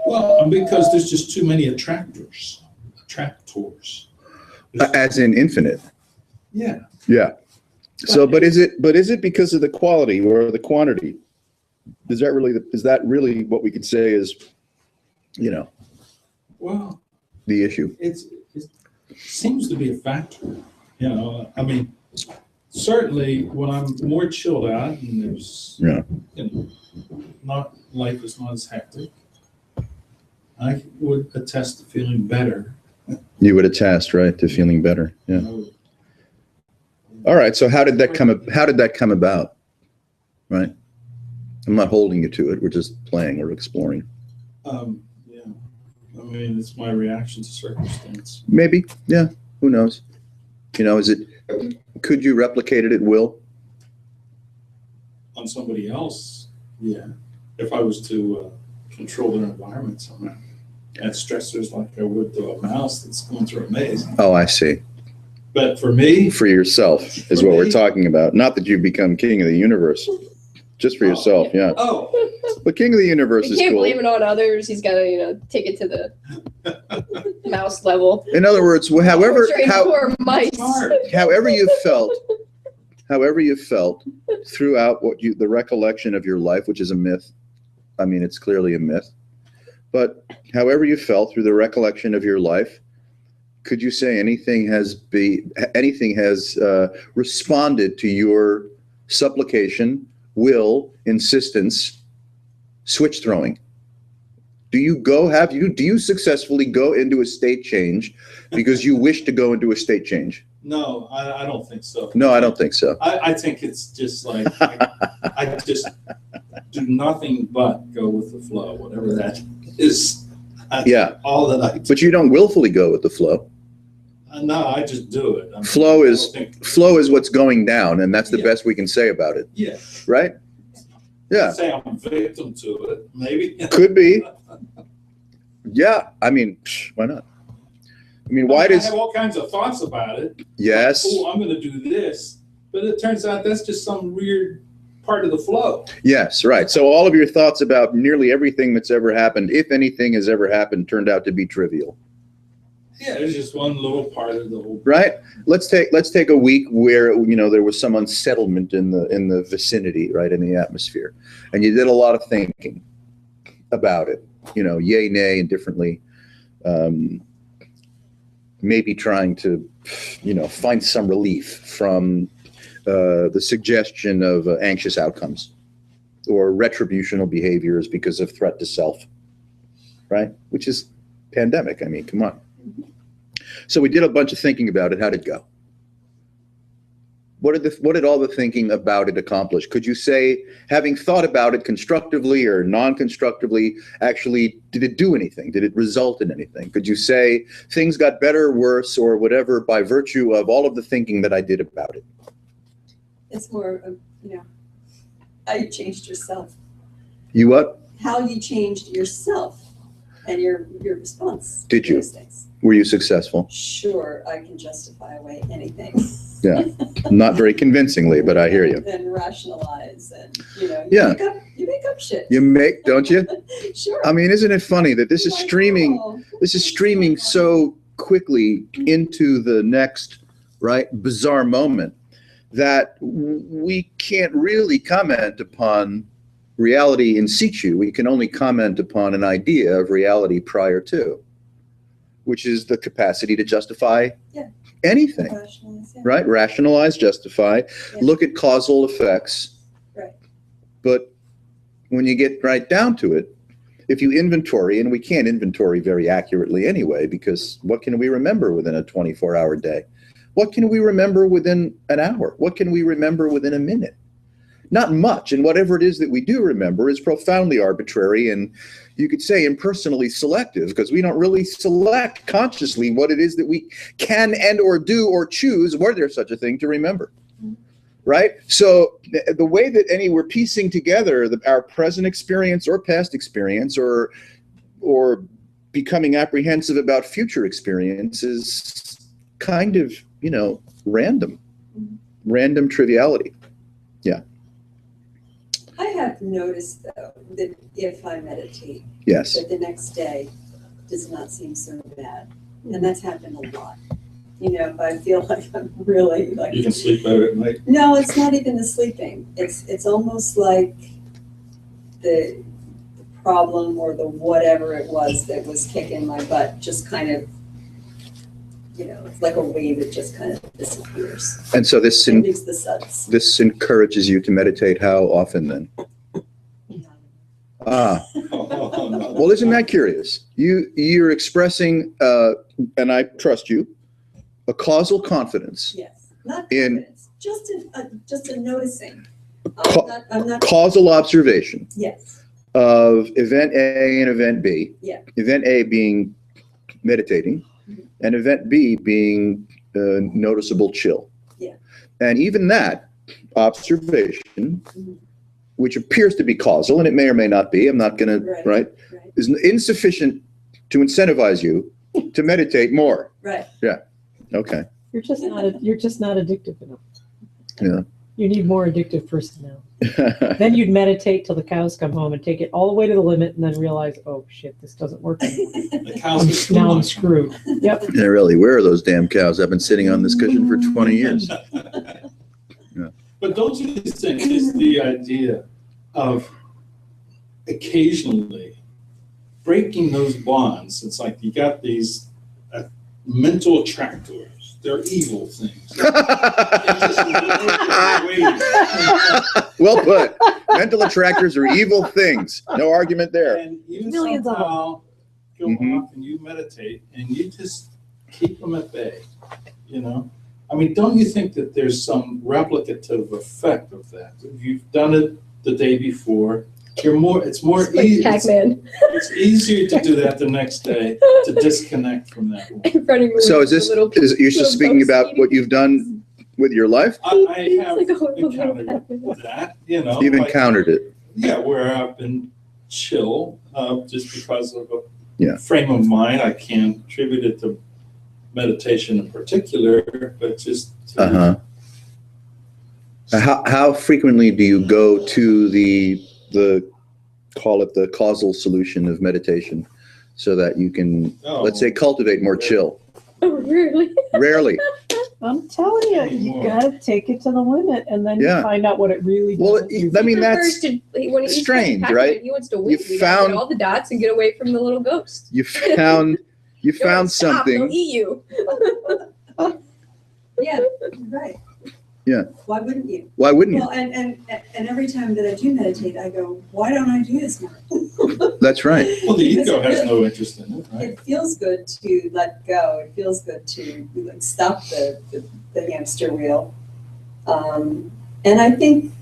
Speaker 4: Well, because there's just too many attractors.
Speaker 2: As in infinite.
Speaker 4: Yeah.
Speaker 2: Yeah. So, but is it because of the quality or the quantity? Is that really what we could say is,
Speaker 4: Well,
Speaker 2: the issue?
Speaker 4: it seems to be a factor. I mean, certainly when I'm more chilled out and there's, life is not as hectic, I would attest to feeling better.
Speaker 2: You would attest, right, to feeling better. Yeah. All right. So how did that come about? Right. I'm not holding you to it. We're just playing or exploring.
Speaker 4: Yeah. I mean, it's my reaction to circumstance.
Speaker 2: Maybe. Yeah. Who knows? Could you replicate it at will?
Speaker 4: On somebody else, yeah. If I was to control their environment somehow. Add stressors like I would to a mouse that's going through a maze.
Speaker 2: Oh, I see.
Speaker 4: But for me,
Speaker 2: For yourself is what we're talking about. Not that you become king of the universe. Just for yourself, yeah.
Speaker 4: oh,
Speaker 2: But king of the universe
Speaker 1: You
Speaker 2: is
Speaker 1: can't
Speaker 2: cool.
Speaker 1: blame it on others. He's got to, take it to the mouse level.
Speaker 2: In other words,
Speaker 1: Portraying poor mice.
Speaker 4: smart.
Speaker 2: however you felt throughout the recollection of your life, which is a myth. I mean, it's clearly a myth. But however you felt through the recollection of your life, could you say anything has responded to your supplication, will, insistence, switch throwing? Do you successfully go into a state change because you wish to go into a state change?
Speaker 4: No, I don't think so.
Speaker 2: No, I don't think so.
Speaker 4: I think it's just like, I just do nothing but go with the flow, whatever that is. That's
Speaker 2: Yeah.
Speaker 4: all that I do.
Speaker 2: But you don't willfully go with the flow.
Speaker 4: No, I just do it. I mean,
Speaker 2: Flow
Speaker 4: I
Speaker 2: is-
Speaker 4: don't think-
Speaker 2: Flow is what's going down, and that's the
Speaker 4: Yeah.
Speaker 2: best we can say about it,
Speaker 4: Yeah.
Speaker 2: right? Yeah,
Speaker 4: Say I'm a victim to it, maybe.
Speaker 2: could be. Yeah, I mean, why not? I mean, why
Speaker 4: I
Speaker 2: does,
Speaker 4: have all kinds of thoughts about it.
Speaker 2: yes,
Speaker 4: Oh, I'm going to do this, but it turns out that's just some weird part of the flow.
Speaker 2: yes, right. So all of your thoughts about nearly everything that's ever happened, if anything has ever happened, turned out to be trivial,
Speaker 4: Yeah, it's just one little part of the whole.
Speaker 2: right? Let's take a week where, there was some unsettlement in the vicinity, right, in the atmosphere, and you did a lot of thinking about it, yay, nay, indifferently, maybe trying to, find some relief from the suggestion of anxious outcomes or retributional behaviors because of threat to self, right? Which is pandemic. I mean, come on. So we did a bunch of thinking about it. How'd it go? What did all the thinking about it accomplish? Could you say, having thought about it constructively or non-constructively, actually, did it do anything? Did it result in anything? Could you say things got better, worse, or whatever by virtue of all of the thinking that I did about it?
Speaker 6: It's more of, how you changed yourself,
Speaker 2: You what?
Speaker 6: how you changed yourself and your response.
Speaker 2: Did
Speaker 6: to
Speaker 2: you?
Speaker 6: those things.
Speaker 2: Were you successful?
Speaker 6: Sure, I can justify away anything.
Speaker 2: Yeah. Not very convincingly, but I hear you.
Speaker 6: And rationalize and,
Speaker 2: Yeah.
Speaker 6: you make up shit.
Speaker 2: You make, don't you?
Speaker 6: Sure.
Speaker 2: I mean, isn't it funny that this is
Speaker 6: Like,
Speaker 2: streaming?
Speaker 6: oh,
Speaker 2: This is streaming so quickly into the next, right, bizarre moment that we can't really comment upon reality in situ. We can only comment upon an idea of reality prior to, which is the capacity to justify
Speaker 6: Yeah.
Speaker 2: anything,
Speaker 6: rationalize, yeah.
Speaker 2: right? Rationalize, justify,
Speaker 6: Yeah.
Speaker 2: look at causal effects.
Speaker 6: Right.
Speaker 2: But when you get right down to it, if you inventory, and we can't inventory very accurately anyway, because what can we remember within a 24-hour day? What can we remember within an hour? What can we remember within a minute? Not much, and whatever it is that we do remember is profoundly arbitrary, and you could say impersonally selective, because we don't really select consciously what it is that we can and or do or choose, were there such a thing, to remember. Right? So the way that we're piecing together our present experience or past experience or becoming apprehensive about future experience is kind of, random triviality. Yeah.
Speaker 6: I have noticed, though, that if I meditate,
Speaker 2: Yes.
Speaker 6: that the next day does not seem so bad. And that's happened a lot. If I feel like I'm really like,
Speaker 4: You can sleep better at night.
Speaker 6: no, it's not even the sleeping. It's almost like the problem or the whatever it was that was kicking my butt just kind of, it's like a wave that just kind of disappears.
Speaker 2: And so this
Speaker 6: It leaves the suds.
Speaker 2: this encourages you to meditate how often then? Ah. Well, isn't that curious? You're expressing, and I trust you, a causal confidence,
Speaker 6: Yes, not
Speaker 2: In-
Speaker 6: confidence, just a noticing.
Speaker 2: Ca-
Speaker 6: I'm not,
Speaker 2: causal observation
Speaker 6: yes,
Speaker 2: of event A and event B.
Speaker 6: Yeah.
Speaker 2: Event A being meditating, and event B being noticeable chill.
Speaker 6: Yeah.
Speaker 2: And even that observation, which appears to be causal, and it may or may not be, I'm not going to,
Speaker 6: Right.
Speaker 2: right,
Speaker 6: right,
Speaker 2: is insufficient to incentivize you to meditate more.
Speaker 6: right.
Speaker 2: Okay.
Speaker 3: You're just not addictive enough.
Speaker 2: Yeah.
Speaker 3: You need more addictive personnel. Then you'd meditate till the cows come home and take it all the way to the limit and then realize, oh shit, this doesn't work anymore.
Speaker 4: The cows get
Speaker 3: Now I'm
Speaker 4: much.
Speaker 3: screwed. Yep.
Speaker 2: Yeah, really, where are those damn cows? I've been sitting on this cushion for 20 years.
Speaker 4: But don't you think it's the idea of occasionally breaking those bonds? It's like you got these mental attractors. They're evil things.
Speaker 2: Well put. Mental attractors are evil things. No argument there.
Speaker 4: And you
Speaker 3: Millions of them.
Speaker 4: somehow go
Speaker 2: Mhm.
Speaker 4: off and you meditate and you just keep them at bay, you know? I mean, don't you think that there's some replicative effect of that? If you've done it the day before, it's more
Speaker 1: It's like
Speaker 4: easy.
Speaker 1: Pac-Man
Speaker 4: It's easier to do that the next day, to disconnect from that one.
Speaker 1: in front of you.
Speaker 2: So
Speaker 1: with
Speaker 2: is
Speaker 1: the little
Speaker 2: you're just
Speaker 1: little
Speaker 2: speaking
Speaker 1: ghost
Speaker 2: about
Speaker 1: eating.
Speaker 2: what you've done with your life?
Speaker 4: I
Speaker 1: It's
Speaker 4: have
Speaker 1: like a horrible
Speaker 4: encountered
Speaker 1: Pac-Man.
Speaker 4: that, you know.
Speaker 2: You've
Speaker 4: like-
Speaker 2: encountered it.
Speaker 4: Yeah, where I've been chill, just because of a
Speaker 2: Yeah.
Speaker 4: frame of mind. I can't attribute it to meditation in particular, but just to-
Speaker 2: Uh-huh. How frequently do you go to the call it the causal solution of meditation so that you can,
Speaker 4: Oh.
Speaker 2: let's say, cultivate more chill?
Speaker 1: Oh, really?
Speaker 2: Rarely.
Speaker 3: I'm telling you, you
Speaker 4: Anymore.
Speaker 3: gotta take it to the limit and then you
Speaker 2: Yeah.
Speaker 3: find out what it really
Speaker 2: Well,
Speaker 3: does.
Speaker 2: I mean,
Speaker 1: He
Speaker 2: that's,
Speaker 1: prefers to- when he's
Speaker 2: strange,
Speaker 1: Pac-Man,
Speaker 2: right?
Speaker 1: He wants to
Speaker 2: You
Speaker 1: win. You gotta
Speaker 2: found-
Speaker 1: get all the dots and get away from the little ghost.
Speaker 2: you found
Speaker 1: Don't stop, They'll
Speaker 2: something.
Speaker 1: eat you.
Speaker 6: Yeah, right.
Speaker 2: Yeah.
Speaker 6: Why wouldn't you?
Speaker 2: Why wouldn't you?
Speaker 6: Well, and every time that I do meditate, I go, why don't I do this more?
Speaker 2: That's right.
Speaker 4: Well, the ego has no interest in it, right?
Speaker 6: It feels good to let go. It feels good to like, stop the hamster wheel. And I think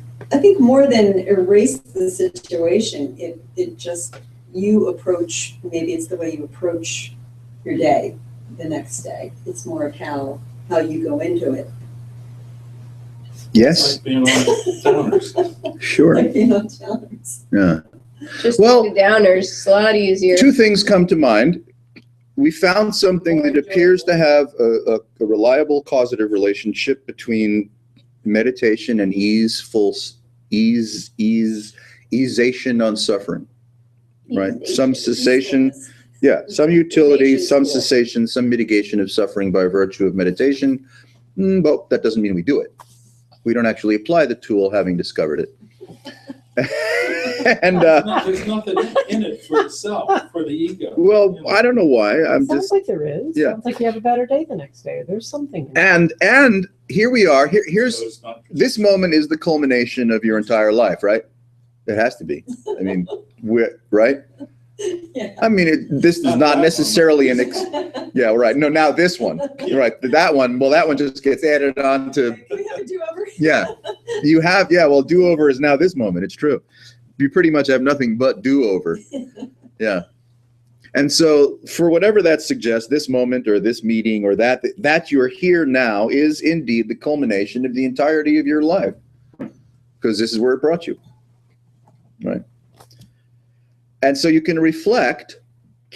Speaker 6: more than erase the situation, it just, you approach, maybe it's the way you approach your day, the next day. It's more of how you go into it.
Speaker 4: It's
Speaker 2: Yes,
Speaker 4: like being on downers.
Speaker 2: sure.
Speaker 6: Like, you know, challenge.
Speaker 2: Yeah.
Speaker 1: Just
Speaker 2: Well-
Speaker 1: the downers. It's a lot easier.
Speaker 2: Two things come to mind. We found something that appears to have a reliable causative relationship between meditation and easation on suffering. Right. Some cessation. Yeah, some utility, some cessation, some mitigation of suffering by virtue of meditation. But that doesn't mean we do it. We don't actually apply the tool having discovered it. And
Speaker 4: There's nothing in it for itself, for the ego.
Speaker 2: well,
Speaker 4: you know?
Speaker 2: I don't know why. I'm
Speaker 3: Sounds
Speaker 2: just
Speaker 3: like there is.
Speaker 2: Yeah.
Speaker 3: Sounds like you have a better day the next day. There's something.
Speaker 2: and here we are. Here's
Speaker 4: So it's not-
Speaker 2: this moment is the culmination of your entire life, right? It has to be. I mean, right?
Speaker 6: Yeah.
Speaker 2: I mean, this is
Speaker 4: Not
Speaker 2: not
Speaker 4: that
Speaker 2: necessarily an yeah, right. No, now this one,
Speaker 4: Yeah.
Speaker 2: right? That one. Well, that one just gets added on to.
Speaker 6: Can we have a do-over?
Speaker 2: Yeah, you have. Yeah, well, do-over is now this moment. It's true. You pretty much have nothing but do-over. Yeah. And so for whatever that suggests, this moment or this meeting or that you're here now is indeed the culmination of the entirety of your life. Because this is where it brought you. Right. And so you can reflect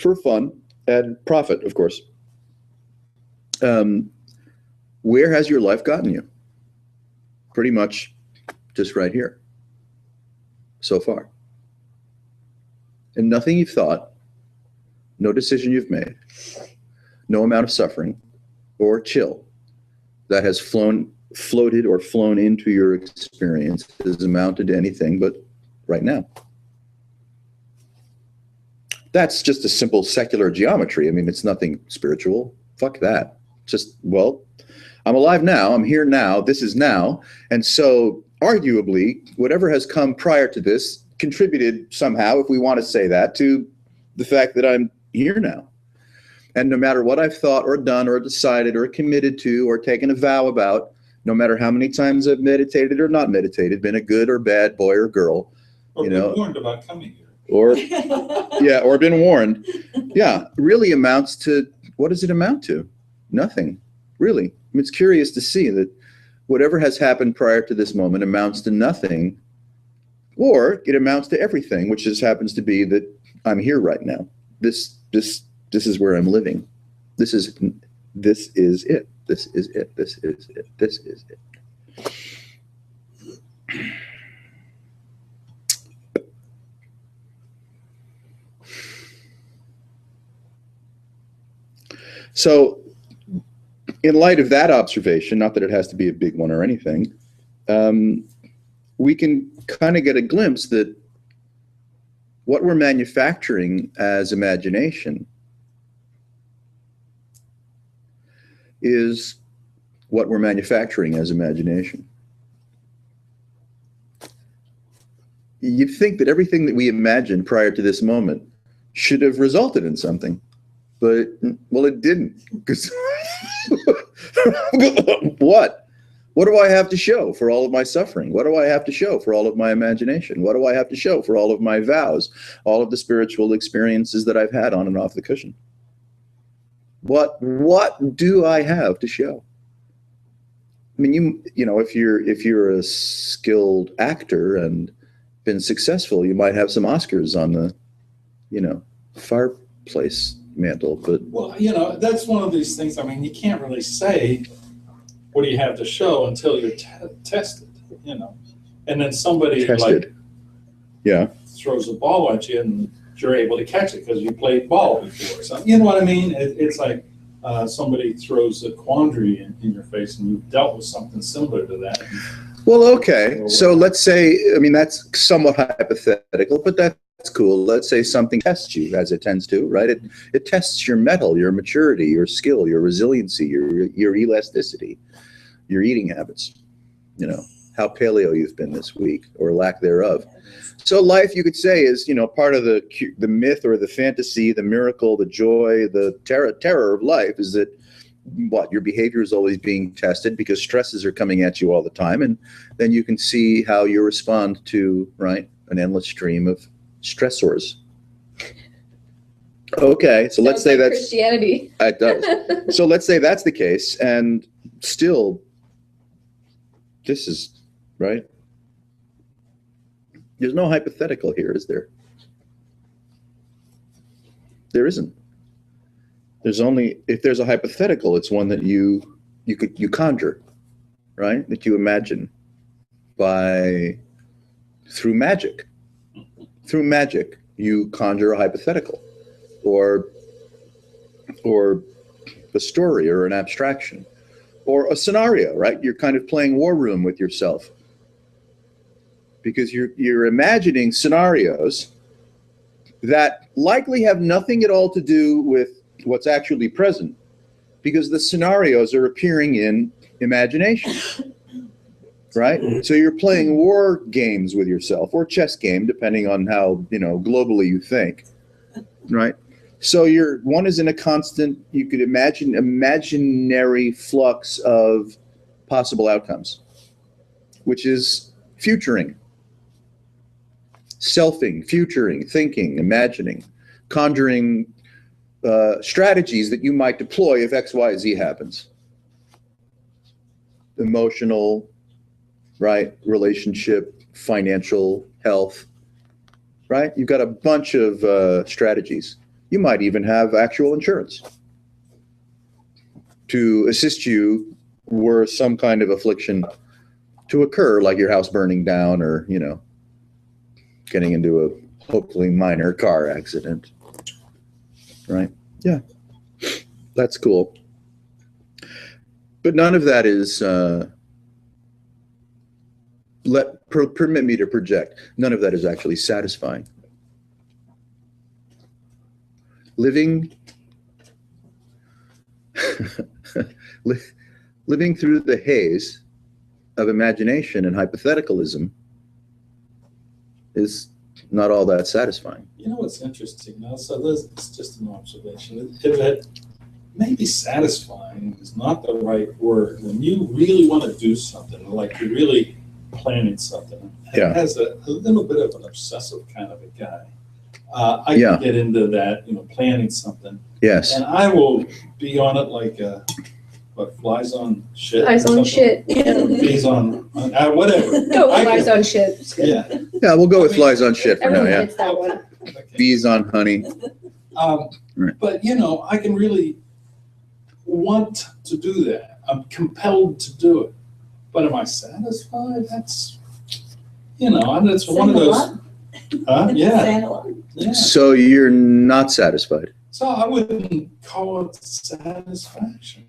Speaker 2: for fun and profit, of course. Where has your life gotten you? Pretty much just right here so far. And nothing you've thought, no decision you've made, no amount of suffering or chill that has floated or flown into your experience has amounted to anything but right now. That's just a simple secular geometry. I mean, it's nothing spiritual. Fuck that. Just, well, I'm alive now. I'm here now. This is now. And so arguably, whatever has come prior to this contributed somehow, if we want to say that, to the fact that I'm here now. And no matter what I've thought or done or decided or committed to or taken a vow about, no matter how many times I've meditated or not meditated, been a good or bad boy or girl,
Speaker 4: Or
Speaker 2: you
Speaker 4: been
Speaker 2: know.
Speaker 4: warned about coming here.
Speaker 2: or yeah, or been warned. Yeah, really amounts to, what does it amount to? Nothing, really. I mean, it's curious to see that whatever has happened prior to this moment amounts to nothing, or it amounts to everything, which just happens to be that I'm here right now. This is where I'm living. This is it. This is it. This is it. This is it. So, in light of that observation, not that it has to be a big one or anything, we can kind of get a glimpse that what we're manufacturing as imagination is what we're manufacturing as imagination. You'd think that everything that we imagined prior to this moment should have resulted in something, but, well, it didn't. 'Cause what? What do I have to show for all of my suffering? What do I have to show for all of my imagination? What do I have to show for all of my vows, all of the spiritual experiences that I've had on and off the cushion? What do I have to show? I mean, you know, if you're a skilled actor and been successful, you might have some Oscars on the, you know, fireplace mantle, but
Speaker 4: Well, you know, that's one of these things, I mean, you can't really say, what do you have to show until you're tested, you know? And then somebody like
Speaker 2: tested. Yeah.
Speaker 4: throws a ball at you and you're able to catch it because you played ball before. So, you know what I mean? It's like somebody throws a quandary in your face and you've dealt with something similar to that.
Speaker 2: Well, okay. So let's say, I mean, that's somewhat hypothetical, but that's cool. Let's say something tests you, as it tends to, right? It tests your mettle, your maturity, your skill, your resiliency, your elasticity, your eating habits, you know, how paleo you've been this week or lack thereof. So life, you could say, is, you know, part of the myth or the fantasy, the miracle, the joy, the terror of life is that what your behavior is always being tested because stresses are coming at you all the time. And then you can see how you respond to, right, an endless stream of stressors. Okay, so let's
Speaker 1: Sounds
Speaker 2: say
Speaker 1: like
Speaker 2: that's
Speaker 1: Christianity.
Speaker 2: it does. So let's say that's the case, and still, this is right. There's no hypothetical here, is there? There isn't. There's only, if there's a hypothetical, it's one that you conjure, right? That you imagine through magic. Through magic, you conjure a hypothetical, or a story, or an abstraction, or a scenario, right? You're kind of playing war room with yourself because you're imagining scenarios that likely have nothing at all to do with what's actually present, because the scenarios are appearing in imagination. Right? So you're playing war games with yourself, or chess game, depending on how, you know, globally you think, right? So one is in a constant, you could imagine, imaginary flux of possible outcomes, which is futuring, selfing, futuring, thinking, imagining, conjuring strategies that you might deploy if X, Y, Z happens. Emotional, right? Relationship, financial, health, right? You've got a bunch of strategies. You might even have actual insurance to assist you were some kind of affliction to occur, like your house burning down or, you know, getting into a hopefully minor car accident, right? Yeah, that's cool. But none of that is, permit me to project, none of that is actually satisfying. Living through the haze of imagination and hypotheticalism is not all that satisfying.
Speaker 4: You know what's interesting now? So it's just an observation. It maybe satisfying is not the right word. When you really want to do something, like you're really planning something,
Speaker 2: Yeah.
Speaker 4: it has a little bit of an obsessive kind of a guy. I can get into that, you know, planning something,
Speaker 2: Yes.
Speaker 4: and I will be on it like flies on shit.
Speaker 1: Eyes
Speaker 4: or
Speaker 1: on
Speaker 4: something?
Speaker 1: shit.
Speaker 4: Bees on whatever.
Speaker 1: Go
Speaker 4: I
Speaker 1: with eyes
Speaker 4: can-
Speaker 1: on shit. It's good.
Speaker 4: Yeah.
Speaker 2: Yeah, we'll go with flies on shit for now,
Speaker 1: Everyone
Speaker 2: yeah.
Speaker 1: gets that one.
Speaker 4: Okay.
Speaker 2: Bees on honey. Right.
Speaker 4: But, you know, I can really want to do that. I'm compelled to do it. But am I satisfied? That's, that's one of those. Yeah,
Speaker 6: Saying a lot.
Speaker 4: yeah.
Speaker 2: So you're not satisfied.
Speaker 4: So I wouldn't call it satisfaction.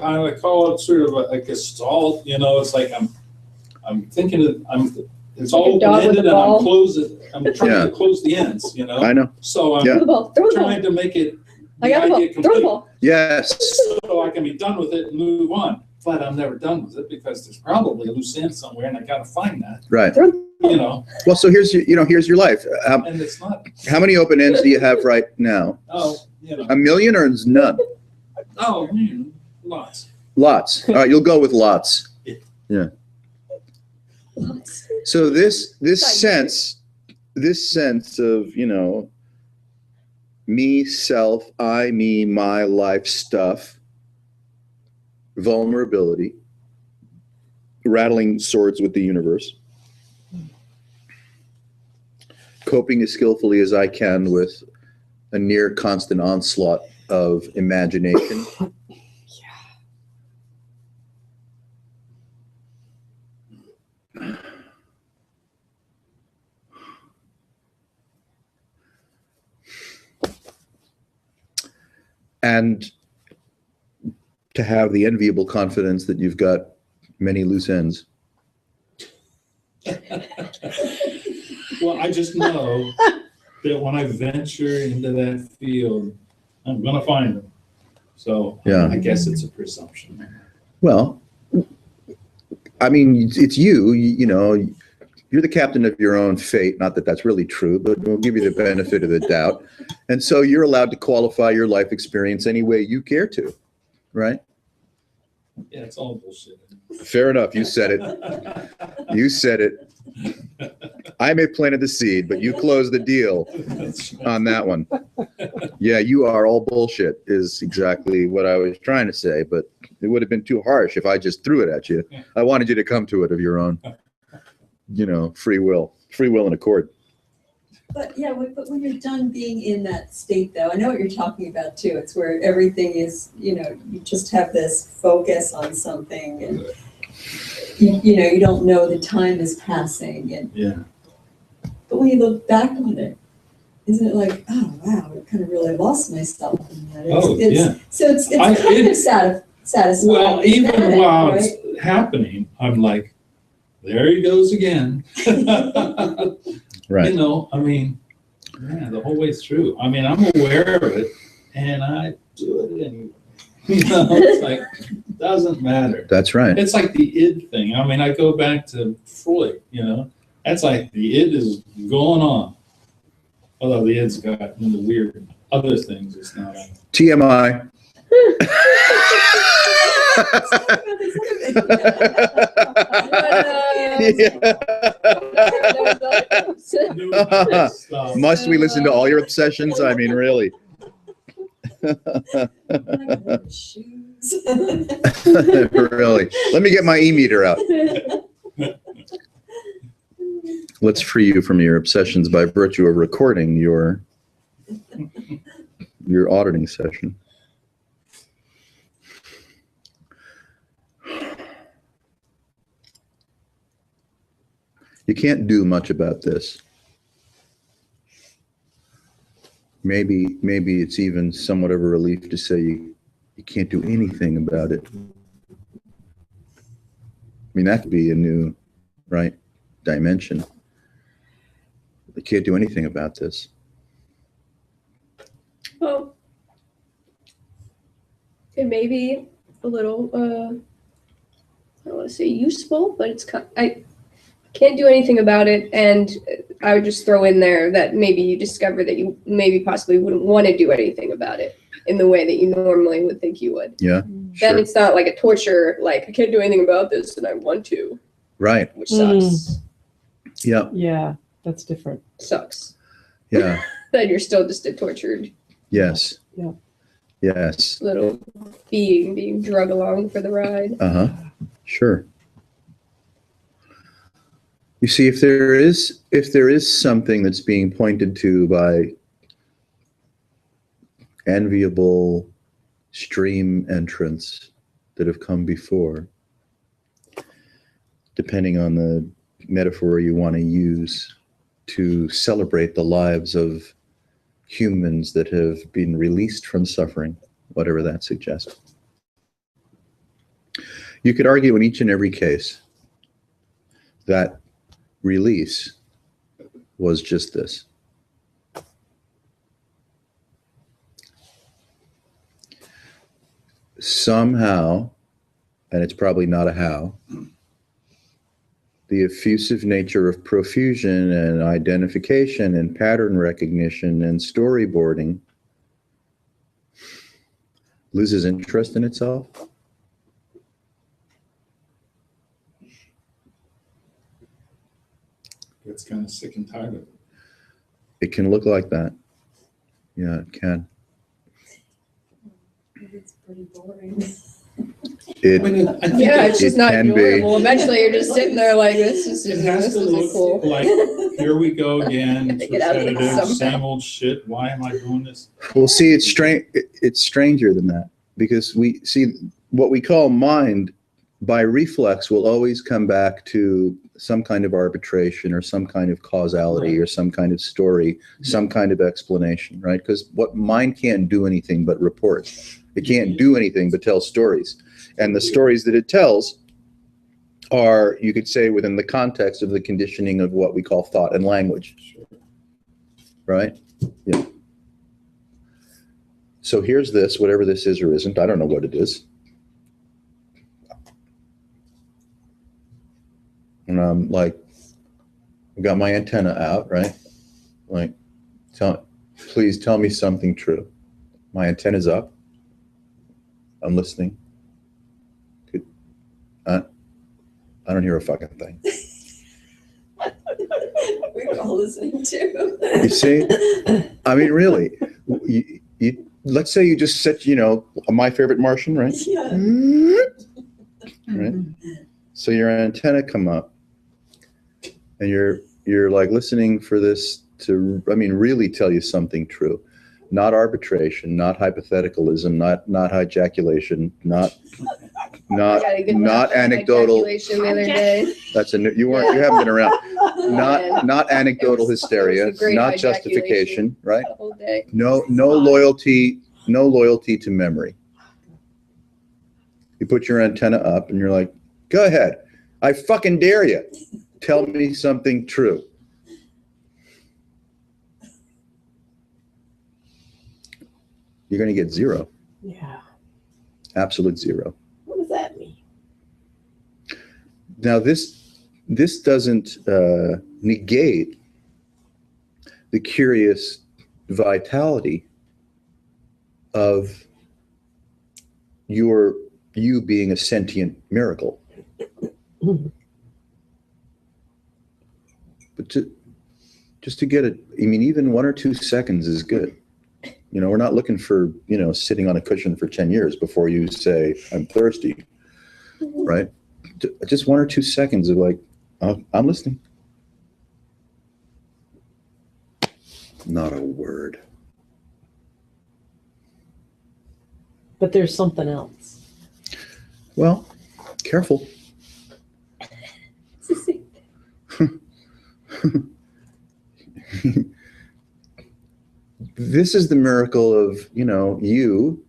Speaker 4: I would call it sort of like a stall. It's like I'm thinking it's all
Speaker 1: Like a dog with
Speaker 4: open-ended
Speaker 1: a
Speaker 4: and
Speaker 1: ball.
Speaker 4: I'm trying to close the ends.
Speaker 2: I know.
Speaker 4: So I'm
Speaker 2: Yeah.
Speaker 1: Throw the ball. Throw the ball.
Speaker 4: trying to make it
Speaker 1: I
Speaker 4: the
Speaker 1: got the ball.
Speaker 4: idea
Speaker 1: Throw the
Speaker 4: complete,
Speaker 1: ball.
Speaker 2: Yes.
Speaker 4: so I can be done with it and move on. But I'm never done with it because there's probably a loose end somewhere, and I got to find that.
Speaker 2: Right.
Speaker 1: Throw the
Speaker 2: Well, so here's here's your life.
Speaker 4: And it's not.
Speaker 2: How many open ends do you have right now?
Speaker 4: Oh,
Speaker 2: A million or none?
Speaker 4: Lots.
Speaker 2: Lots. All right, you'll go with lots. Yeah.
Speaker 1: ball.
Speaker 2: So this
Speaker 1: Side
Speaker 2: sense of, me, self, I, me, my life stuff, vulnerability, rattling swords with the universe, coping as skillfully as I can with a near constant onslaught of imagination. And to have the enviable confidence that you've got many loose ends.
Speaker 4: Well, I just know that when I venture into that field, I'm gonna find them. So
Speaker 2: Yeah.
Speaker 4: I guess it's a presumption.
Speaker 2: Well, I mean, it's you, you're the captain of your own fate. Not that that's really true, but we'll give you the benefit of the doubt. And so you're allowed to qualify your life experience any way you care to, right?
Speaker 4: Yeah, it's all bullshit.
Speaker 2: Fair enough. You said it. You said it. I may have planted the seed, but you closed the deal on that one. Yeah, you are all bullshit is exactly what I was trying to say, but it would have been too harsh if I just threw it at you. I wanted you to come to it of your own, free will and accord.
Speaker 6: But yeah, but when you're done being in that state though, I know what you're talking about too. It's where everything is, you just have this focus on something and you don't know the time is passing and
Speaker 4: Yeah.
Speaker 6: but when you look back on it, isn't it like, oh wow, I kind of really lost myself in that.
Speaker 4: Yeah.
Speaker 6: So it's kind of satisfying.
Speaker 4: Well, even
Speaker 6: Dramatic,
Speaker 4: while
Speaker 6: right?
Speaker 4: it's happening, I'm like, there he goes again.
Speaker 2: Right.
Speaker 4: The whole way through. I'm aware of it, and I do it anyway. It's like, doesn't matter.
Speaker 2: That's right.
Speaker 4: It's like the id thing. I go back to Freud, that's like the id is going on. Although the id's got into weird other things, it's not.
Speaker 2: TMI. Must we listen to all your obsessions? I mean, really.
Speaker 6: Shoes.
Speaker 2: Really. Let me get my e-meter out. Let's free you from your obsessions by virtue of recording your auditing session. You can't do much about this. Maybe it's even somewhat of a relief to say you can't do anything about it. That could be a new, right, dimension. You can't do anything about this.
Speaker 1: Well, it may be a little, I don't want to say useful, but I can't do anything about it. And I would just throw in there that maybe you discover that you maybe possibly wouldn't want to do anything about it in the way that you normally would think you would.
Speaker 2: Yeah,
Speaker 1: Then
Speaker 2: sure.
Speaker 1: it's not like a torture, like I can't do anything about this and I want to,
Speaker 2: Right.
Speaker 1: which sucks.
Speaker 2: Yeah.
Speaker 3: Yeah, that's different.
Speaker 1: Sucks.
Speaker 2: Yeah.
Speaker 1: Then you're still just a tortured
Speaker 2: Yes.
Speaker 3: Yeah.
Speaker 2: Yes.
Speaker 1: little being drug along for the ride.
Speaker 2: Uh-huh. Sure. You see, if there is something that's being pointed to by enviable stream entrance that have come before, depending on the metaphor you want to use, to celebrate the lives of humans that have been released from suffering, whatever that suggests. You could argue in each and every case that release was just this. Somehow, and it's probably not a how, the effusive nature of profusion and identification and pattern recognition and storyboarding loses interest in itself.
Speaker 4: It's kind of sick and tired of it.
Speaker 2: It can look like that. Yeah, it can.
Speaker 6: It's pretty boring.
Speaker 2: It,
Speaker 4: I think
Speaker 1: Yeah,
Speaker 4: it-
Speaker 1: it's just
Speaker 2: it
Speaker 1: not
Speaker 2: can be.
Speaker 1: enjoyable. Eventually, you're just sitting there like, this is
Speaker 4: It has
Speaker 1: this
Speaker 4: to
Speaker 1: isn't
Speaker 4: look
Speaker 1: cool.
Speaker 4: like, here we go again, it's
Speaker 1: Get out of this
Speaker 4: repetitive,
Speaker 1: somehow.
Speaker 4: same old shit, why am I doing this?
Speaker 2: well, see, it's stranger than that, because we see what we call mind by reflex will always come back to some kind of arbitration or some kind of causality or some kind of story, some kind of explanation, right? Because what mind can't do anything but report. It can't do anything but tell stories. And the stories that it tells are, you could say, within the context of the conditioning of what we call thought and language, right? Yeah. So here's this, whatever this is or isn't, I don't know what it is. And I'm like, I've got my antenna out, right? Like, please tell me something true. My antenna's up. I'm listening. I don't hear a fucking thing.
Speaker 6: We're all listening to.
Speaker 2: You see? I mean, really. Let's say you just set, My Favorite Martian, right?
Speaker 6: Yeah.
Speaker 2: Right? So your antenna come up, and you're like listening for this to, really tell you something true. Not arbitration, not hypotheticalism, not hijaculation, not
Speaker 1: I got a good laugh at
Speaker 2: anecdotal.
Speaker 1: ejaculation the other day.
Speaker 2: That's you haven't been around.
Speaker 1: Man.
Speaker 2: Not anecdotal
Speaker 1: It was
Speaker 2: hysteria,
Speaker 1: a great
Speaker 2: not
Speaker 1: ejaculation.
Speaker 2: justification, right?
Speaker 1: The whole day.
Speaker 2: No loyalty to memory. You put your antenna up and you're like, go ahead. I fucking dare you. Tell me something true. You're going to get zero.
Speaker 3: Yeah.
Speaker 2: Absolute zero.
Speaker 3: What does that mean?
Speaker 2: Now, this doesn't negate the curious vitality of you being a sentient miracle. But just to get it, even 1 or 2 seconds is good. We're not looking for, sitting on a cushion for 10 years before you say, I'm thirsty, right? Just 1 or 2 seconds of like, I'm listening. Not a word.
Speaker 3: But there's something else.
Speaker 2: Well, careful. This is the miracle of, you,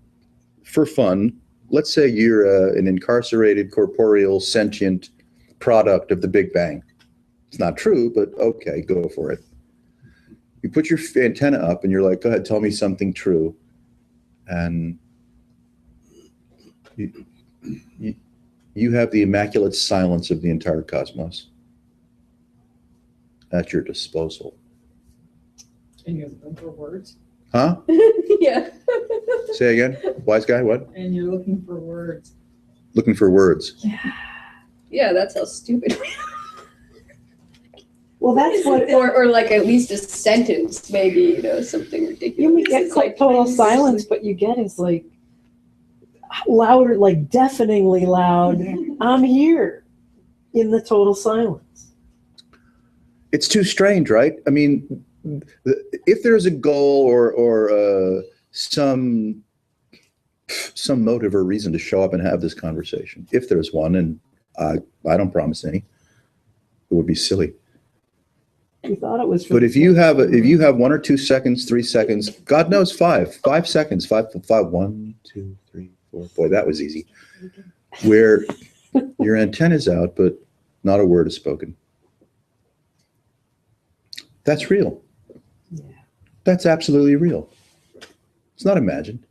Speaker 2: for fun. Let's say you're an incarcerated, corporeal, sentient product of the Big Bang. It's not true, but okay, go for it. You put your antenna up and you're like, go ahead, tell me something true. And you have the immaculate silence of the entire cosmos at your disposal.
Speaker 5: And you're looking for words.
Speaker 2: Huh?
Speaker 1: Yeah.
Speaker 2: Say again? Wise guy, what?
Speaker 5: And you're looking for words.
Speaker 2: Looking for words.
Speaker 1: Yeah, that's how stupid we
Speaker 3: Well, that's what
Speaker 1: are. Or like at least a sentence, maybe, something ridiculous.
Speaker 3: you get
Speaker 1: It's like
Speaker 3: total silence, but you get is like louder, like deafeningly loud. I'm here in the total silence.
Speaker 2: It's too strange, right? If there's a goal or some some motive or reason to show up and have this conversation. If there's one, and I don't promise any, it would be silly.
Speaker 3: We thought it was.
Speaker 2: But if you have 1 or 2 seconds, 3 seconds, God knows 5 seconds, 1, 2, 3, 4. Boy, that was easy. Where your antenna's out, but not a word is spoken. That's real.
Speaker 3: Yeah.
Speaker 2: That's absolutely real. It's not imagined.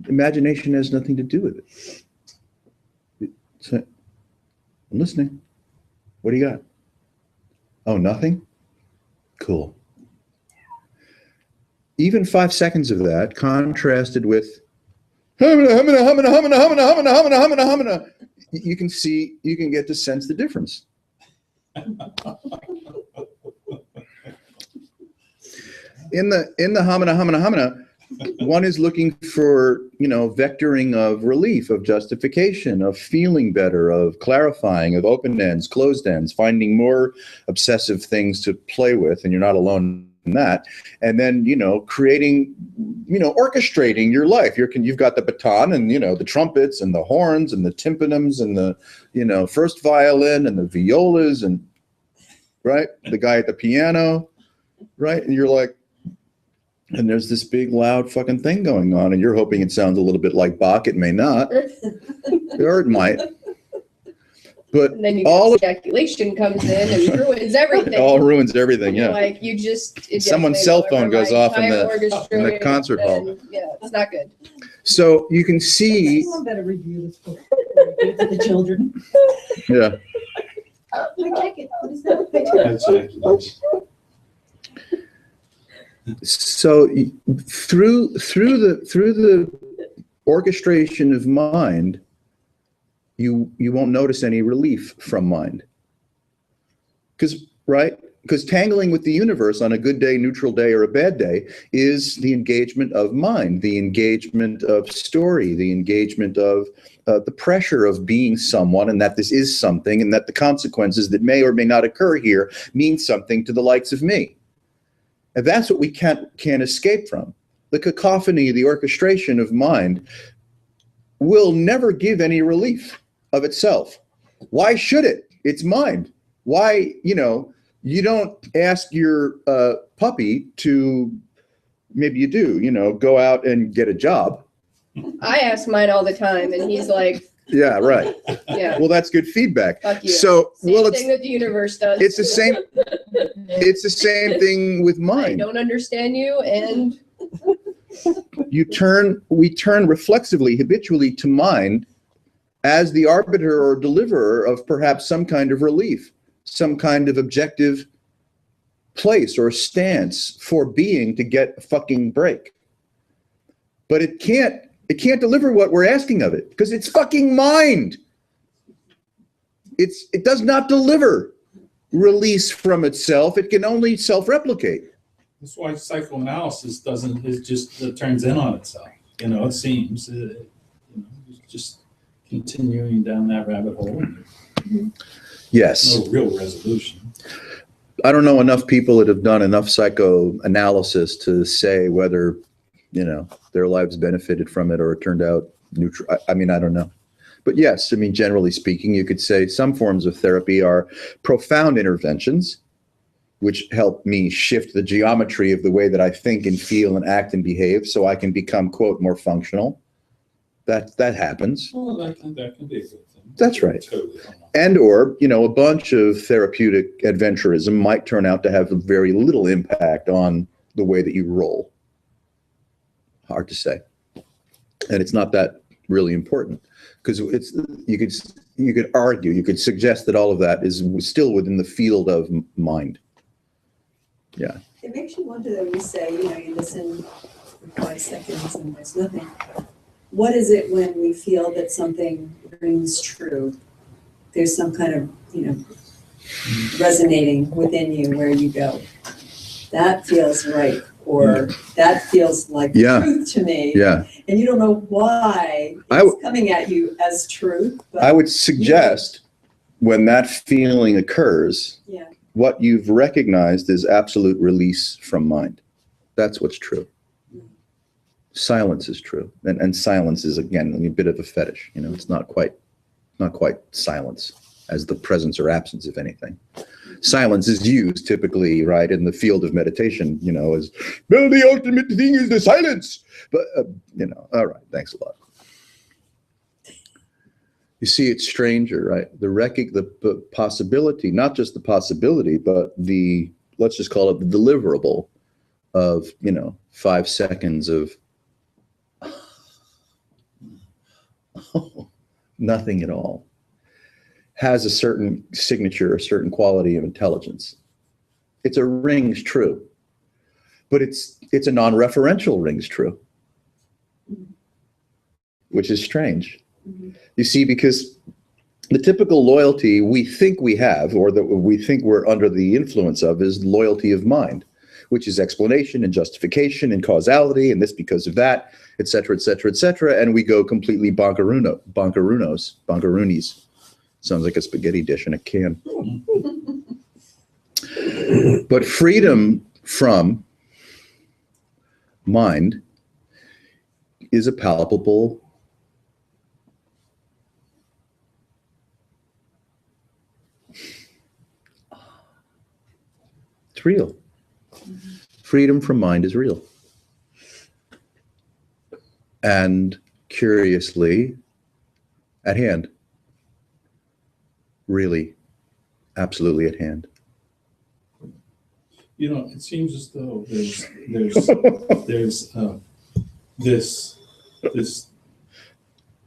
Speaker 2: Imagination has nothing to do with it. I'm listening. What do you got? Oh, nothing? Cool. Even 5 seconds of that contrasted with humana. You can see, you can get to sense the difference. In the humana, one is looking for, vectoring of relief, of justification, of feeling better, of clarifying, of open ends, closed ends, finding more obsessive things to play with, and you're not alone in that. And then, creating, orchestrating your life. You've got the baton and, the trumpets and the horns and the tympanums and the, first violin and the violas and, right? The guy at the piano, right? And you're like, and there's this big loud fucking thing going on, and you're hoping it sounds a little bit like Bach. It may not, or it might. But
Speaker 1: And then
Speaker 2: all
Speaker 1: ejaculation comes in and ruins everything.
Speaker 2: all ruins everything. Yeah.
Speaker 1: Like you just
Speaker 2: Someone's cell phone goes off in the concert hall.
Speaker 1: Yeah, it's not good.
Speaker 2: So you can see,
Speaker 5: Someone better review this book before we give it to the children.
Speaker 2: yeah.
Speaker 5: I check it. What is that?
Speaker 4: Ejaculation.
Speaker 2: So through the orchestration of mind, you won't notice any relief from mind. Because tangling with the universe on a good day, neutral day, or a bad day is the engagement of mind, the engagement of story, the engagement of the pressure of being someone, and that this is something, and that the consequences that may or may not occur here mean something to the likes of me. And that's what we can't escape from. The cacophony, the orchestration of mind will never give any relief of itself. Why should it? It's mind. Why, you don't ask your puppy to, maybe you do, go out and get a job.
Speaker 1: I ask mine all the time, and he's like,
Speaker 2: Yeah, right.
Speaker 1: yeah,
Speaker 2: Well, that's good feedback.
Speaker 1: fuck you.
Speaker 2: So,
Speaker 1: Same thing that the universe does.
Speaker 2: it's the same. It's the same thing with
Speaker 1: I
Speaker 2: mind.
Speaker 1: don't understand you, and
Speaker 2: We turn reflexively, habitually to mind as the arbiter or deliverer of perhaps some kind of relief, some kind of objective place or stance for being to get a fucking break. But it can't deliver what we're asking of it because it's fucking mind. It does not deliver release from itself. It can only self-replicate.
Speaker 4: That's why psychoanalysis it turns in on itself. It seems, just continuing down that rabbit hole.
Speaker 2: Yes.
Speaker 4: No real resolution.
Speaker 2: I don't know enough people that have done enough psychoanalysis to say whether, their lives benefited from it or it turned out neutral. I don't know. But yes, generally speaking, you could say some forms of therapy are profound interventions, which help me shift the geometry of the way that I think and feel and act and behave so I can become, quote, more functional. That happens.
Speaker 4: Well, that can be a good thing.
Speaker 2: That's right.
Speaker 4: Totally.
Speaker 2: And or, a bunch of therapeutic adventurism might turn out to have very little impact on the way that you roll. Hard to say. And it's not that really important because you could argue, you could suggest that all of that is still within the field of mind. Yeah.
Speaker 6: It makes you wonder though, you say, you listen for 5 seconds and there's nothing. What is it when we feel that something rings true? There's some kind of, resonating within you where you go, that feels right, or that feels like
Speaker 2: Yeah.
Speaker 6: truth to me.
Speaker 2: Yeah.
Speaker 6: And you don't know why it's coming at you as truth, but
Speaker 2: I would suggest when that feeling occurs,
Speaker 6: yeah.
Speaker 2: what you've recognized is absolute release from mind. That's what's true. silence is true. And silence is, again, a bit of a fetish. You know, it's not quite silence as the presence or absence of anything. Silence is used typically, right, in the field of meditation, you know, as, well, the ultimate thing is the silence. But, you know, all right, thanks a lot. You see, it's stranger, right? The possibility, not just the possibility, but the, let's just call it the deliverable of, you know, 5 seconds of nothing at all, has a certain signature, a certain quality of intelligence. It's a rings true, but it's a non-referential rings true, which is strange. You see, because the typical loyalty we think we have, or that we think we're under the influence of, is loyalty of mind, which is explanation and justification and causality, and this because of that, et cetera, et cetera, et cetera. And we go completely bonkaroonies. Sounds like a spaghetti dish in a can. But freedom from mind is a palpable it's real. Freedom from mind is real. And curiously, at hand. Really, absolutely at hand.
Speaker 4: You know, it seems as though there's this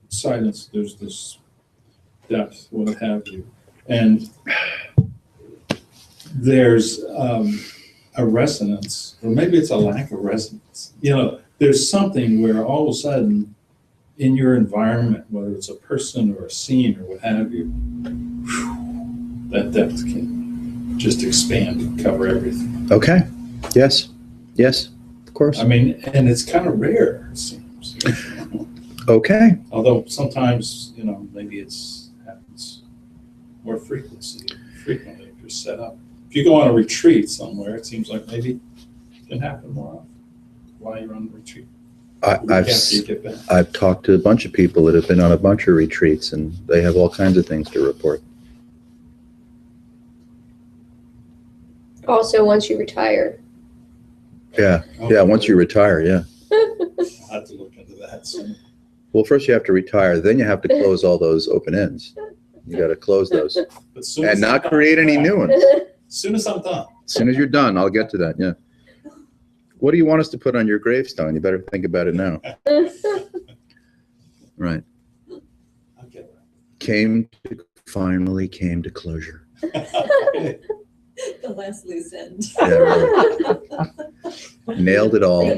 Speaker 4: silence, there's this depth, what have you, and there's a resonance, or maybe it's a lack of resonance. You know, there's something where all of a sudden in your environment, whether it's a person or a scene or what have you, that depth can just expand and cover everything.
Speaker 2: Okay. Yes. Yes. Of course.
Speaker 4: I mean, and it's kind of rare, it seems.
Speaker 2: Okay.
Speaker 4: Although sometimes, you know, maybe it's happens more frequently if you're set up. If you go on a retreat somewhere, it seems like maybe it can happen more often while you're on the retreat.
Speaker 2: I've talked to a bunch of people that have been on a bunch of retreats, and they have all kinds of things to report.
Speaker 1: Also, once you retire.
Speaker 2: Yeah. Yeah. Once you retire. Yeah.
Speaker 4: I'll have to look into that soon.
Speaker 2: Well, first you have to retire, then you have to close all those open ends. You got to close those
Speaker 4: But soon
Speaker 2: and
Speaker 4: as
Speaker 2: not
Speaker 4: I'm
Speaker 2: create
Speaker 4: done-
Speaker 2: any new ones.
Speaker 4: As soon as I'm done.
Speaker 2: As soon as you're done, I'll get to that. Yeah. What do you want us to put on your gravestone? You better think about it now. Right.
Speaker 4: Okay.
Speaker 2: Finally came to closure.
Speaker 4: Okay.
Speaker 6: The last loose end.
Speaker 2: Yeah, right. Nailed it all. ...
Speaker 1: I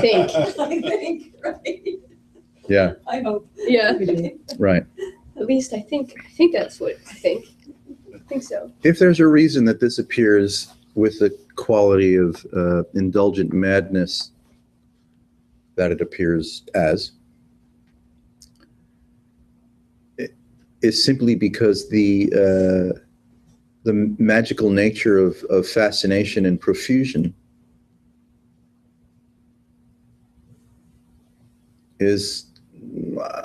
Speaker 1: think.
Speaker 6: I think, right?
Speaker 2: Yeah.
Speaker 6: I hope.
Speaker 1: Yeah.
Speaker 2: Right.
Speaker 1: At least I think that's what I think. I think so.
Speaker 2: If there's a reason that this appears with the quality of indulgent madness that it appears as, it is simply because the magical nature of fascination and profusion is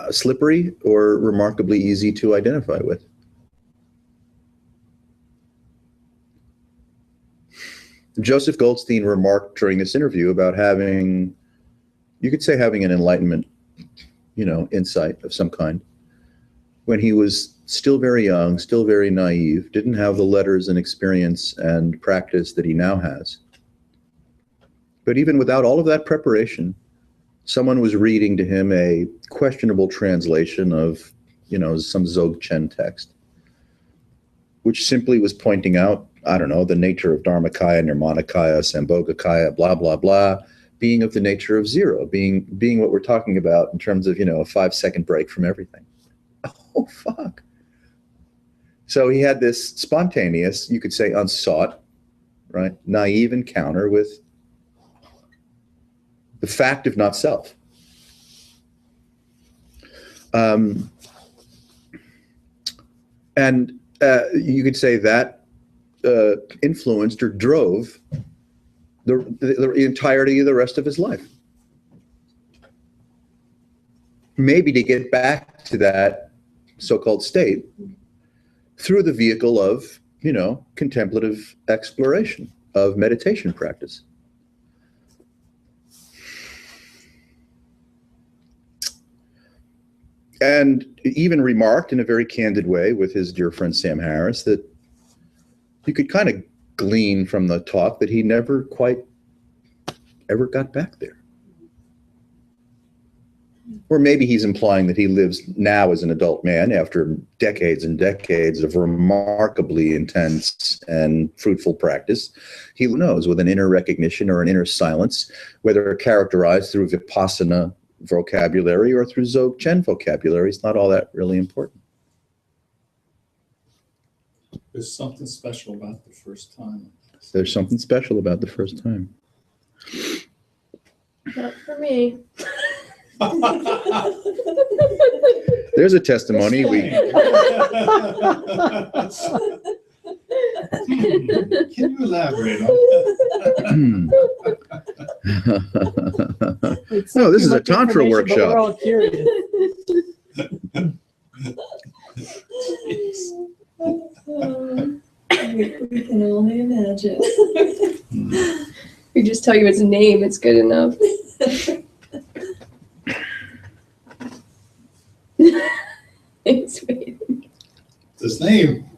Speaker 2: slippery or remarkably easy to identify with. Joseph Goldstein remarked during this interview about having, you could say having an enlightenment, you know, insight of some kind, when he was still very young, still very naive, didn't have the letters and experience and practice that he now has. But even without all of that preparation, someone was reading to him a questionable translation of, you know, some Dzogchen text, which simply was pointing out, I don't know, the nature of Dharmakaya, Nirmanakaya, Sambhogakaya, blah, blah, blah, being of the nature of zero, being what we're talking about in terms of, you know, a 5-second break from everything. Oh, fuck. So he had this spontaneous, you could say unsought, right, naive encounter with the fact of not self. And you could say that influenced or drove the entirety of the rest of his life. maybe to get back to that so-called state through the vehicle of, contemplative exploration, of meditation practice. And even remarked in a very candid way with his dear friend Sam Harris that you could kind of glean from the talk that he never quite ever got back there. Or maybe he's implying that he lives now as an adult man after decades and decades of remarkably intense and fruitful practice. He knows, with an inner recognition or an inner silence, whether characterized through Vipassana vocabulary or through Dzogchen vocabulary, is not all that really important.
Speaker 4: There's something special about the first time.
Speaker 2: There's something special about the first time.
Speaker 1: Not for me.
Speaker 2: There's a testimony.
Speaker 4: Can you elaborate on
Speaker 2: No, this is a Tantra
Speaker 3: But we're
Speaker 2: workshop.
Speaker 3: all curious.
Speaker 6: We can only imagine.
Speaker 1: We just tell you its name, it's good enough. It's waiting.
Speaker 4: His name?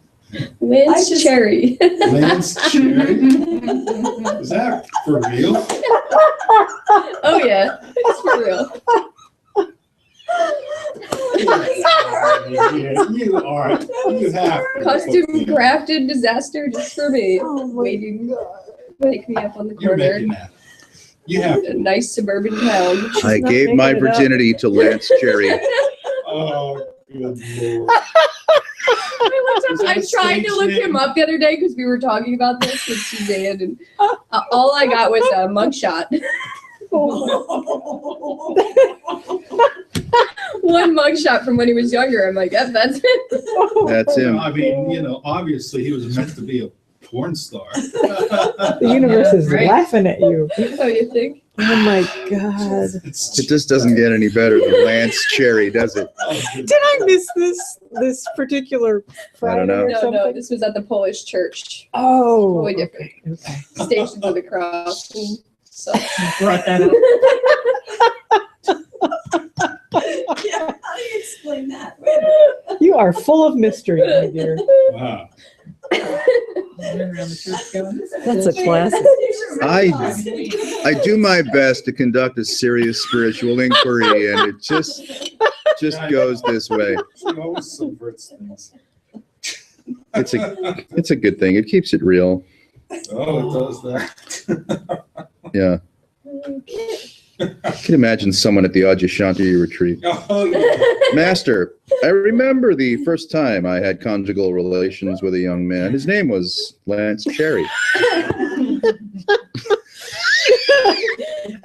Speaker 1: Lance Cherry.
Speaker 4: Lance Cherry? Is that for real?
Speaker 1: Oh yeah, it's for real.
Speaker 4: You have.
Speaker 1: Custom crafted disaster just for me. Waiting to wake me up on the
Speaker 4: You're
Speaker 1: corner.
Speaker 4: making that. You have.
Speaker 1: A nice suburban town.
Speaker 2: I
Speaker 3: not
Speaker 2: gave my
Speaker 3: making it up.
Speaker 2: virginity to Lance Cherry.
Speaker 4: Oh, good Lord.
Speaker 1: I tried to look him up the other day because we were talking about this with Suzanne, and all I got was a mugshot. One mugshot from when he was younger. I'm like, yep, that's it.
Speaker 2: That's him.
Speaker 4: I mean, obviously he was meant to be a porn star.
Speaker 3: The universe is
Speaker 1: Right.
Speaker 3: laughing at you.
Speaker 1: Oh, you think?
Speaker 3: Oh my God.
Speaker 2: It just doesn't get any better than Lance Cherry, does it?
Speaker 3: Did I miss this particular Friday
Speaker 2: know.
Speaker 3: or
Speaker 1: No,
Speaker 3: something?
Speaker 1: no, this was at the Polish church.
Speaker 3: Oh,
Speaker 1: Totally different.
Speaker 3: okay.
Speaker 1: Stations of the Cross and stuff.
Speaker 3: Brought that up.
Speaker 6: Yeah, how do you explain that?
Speaker 3: You are full of mystery, my dear.
Speaker 4: Wow.
Speaker 3: That's a classic.
Speaker 2: I do my best to conduct a serious spiritual inquiry, and it just goes this way.
Speaker 4: He always subverts things.
Speaker 2: It's a good thing. It keeps it real.
Speaker 4: Oh, it does that.
Speaker 2: Yeah. I can imagine someone at the Adyashanti retreat.
Speaker 4: Oh, yeah.
Speaker 2: Master, I remember the first time I had conjugal relations with a young man. His name was Lance Cherry.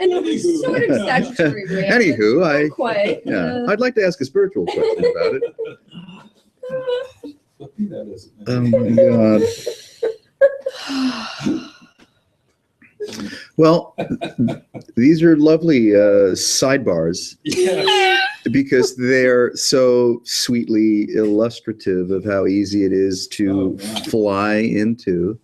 Speaker 1: And it was sort of statutory rape.
Speaker 2: Anywho,
Speaker 1: Not quite.
Speaker 2: I'd like to ask a spiritual question about it.
Speaker 4: Flippy that is.
Speaker 2: Oh my God. Well, these are lovely sidebars
Speaker 4: Yeah.
Speaker 2: because they're so sweetly illustrative of how easy it is to fly into,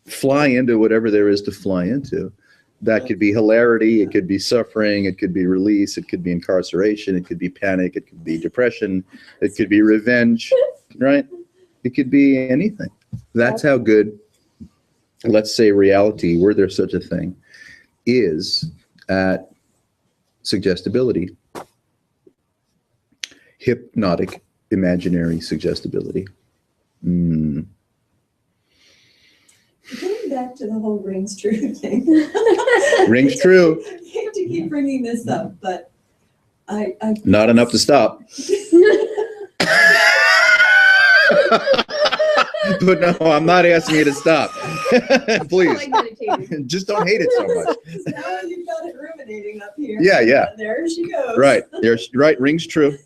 Speaker 2: fly into whatever there is to fly into. That could be hilarity, it could be suffering, it could be release, it could be incarceration, it could be panic, it could be depression, it could be revenge, right? It could be anything. That's how good, let's say, reality, were there such a thing, is at suggestibility. Hypnotic, imaginary suggestibility.
Speaker 6: Going back to the whole rings true thing.
Speaker 2: Rings true.
Speaker 6: I hate to keep bringing this up, but I
Speaker 2: Not enough to stop. But no, I'm not asking you to stop.
Speaker 1: I
Speaker 2: Please,
Speaker 1: like meditating.
Speaker 2: just don't hate it so much.
Speaker 6: Now you've got it ruminating up here.
Speaker 2: Yeah, yeah.
Speaker 6: And there she goes.
Speaker 2: Right, there's right. Rings true.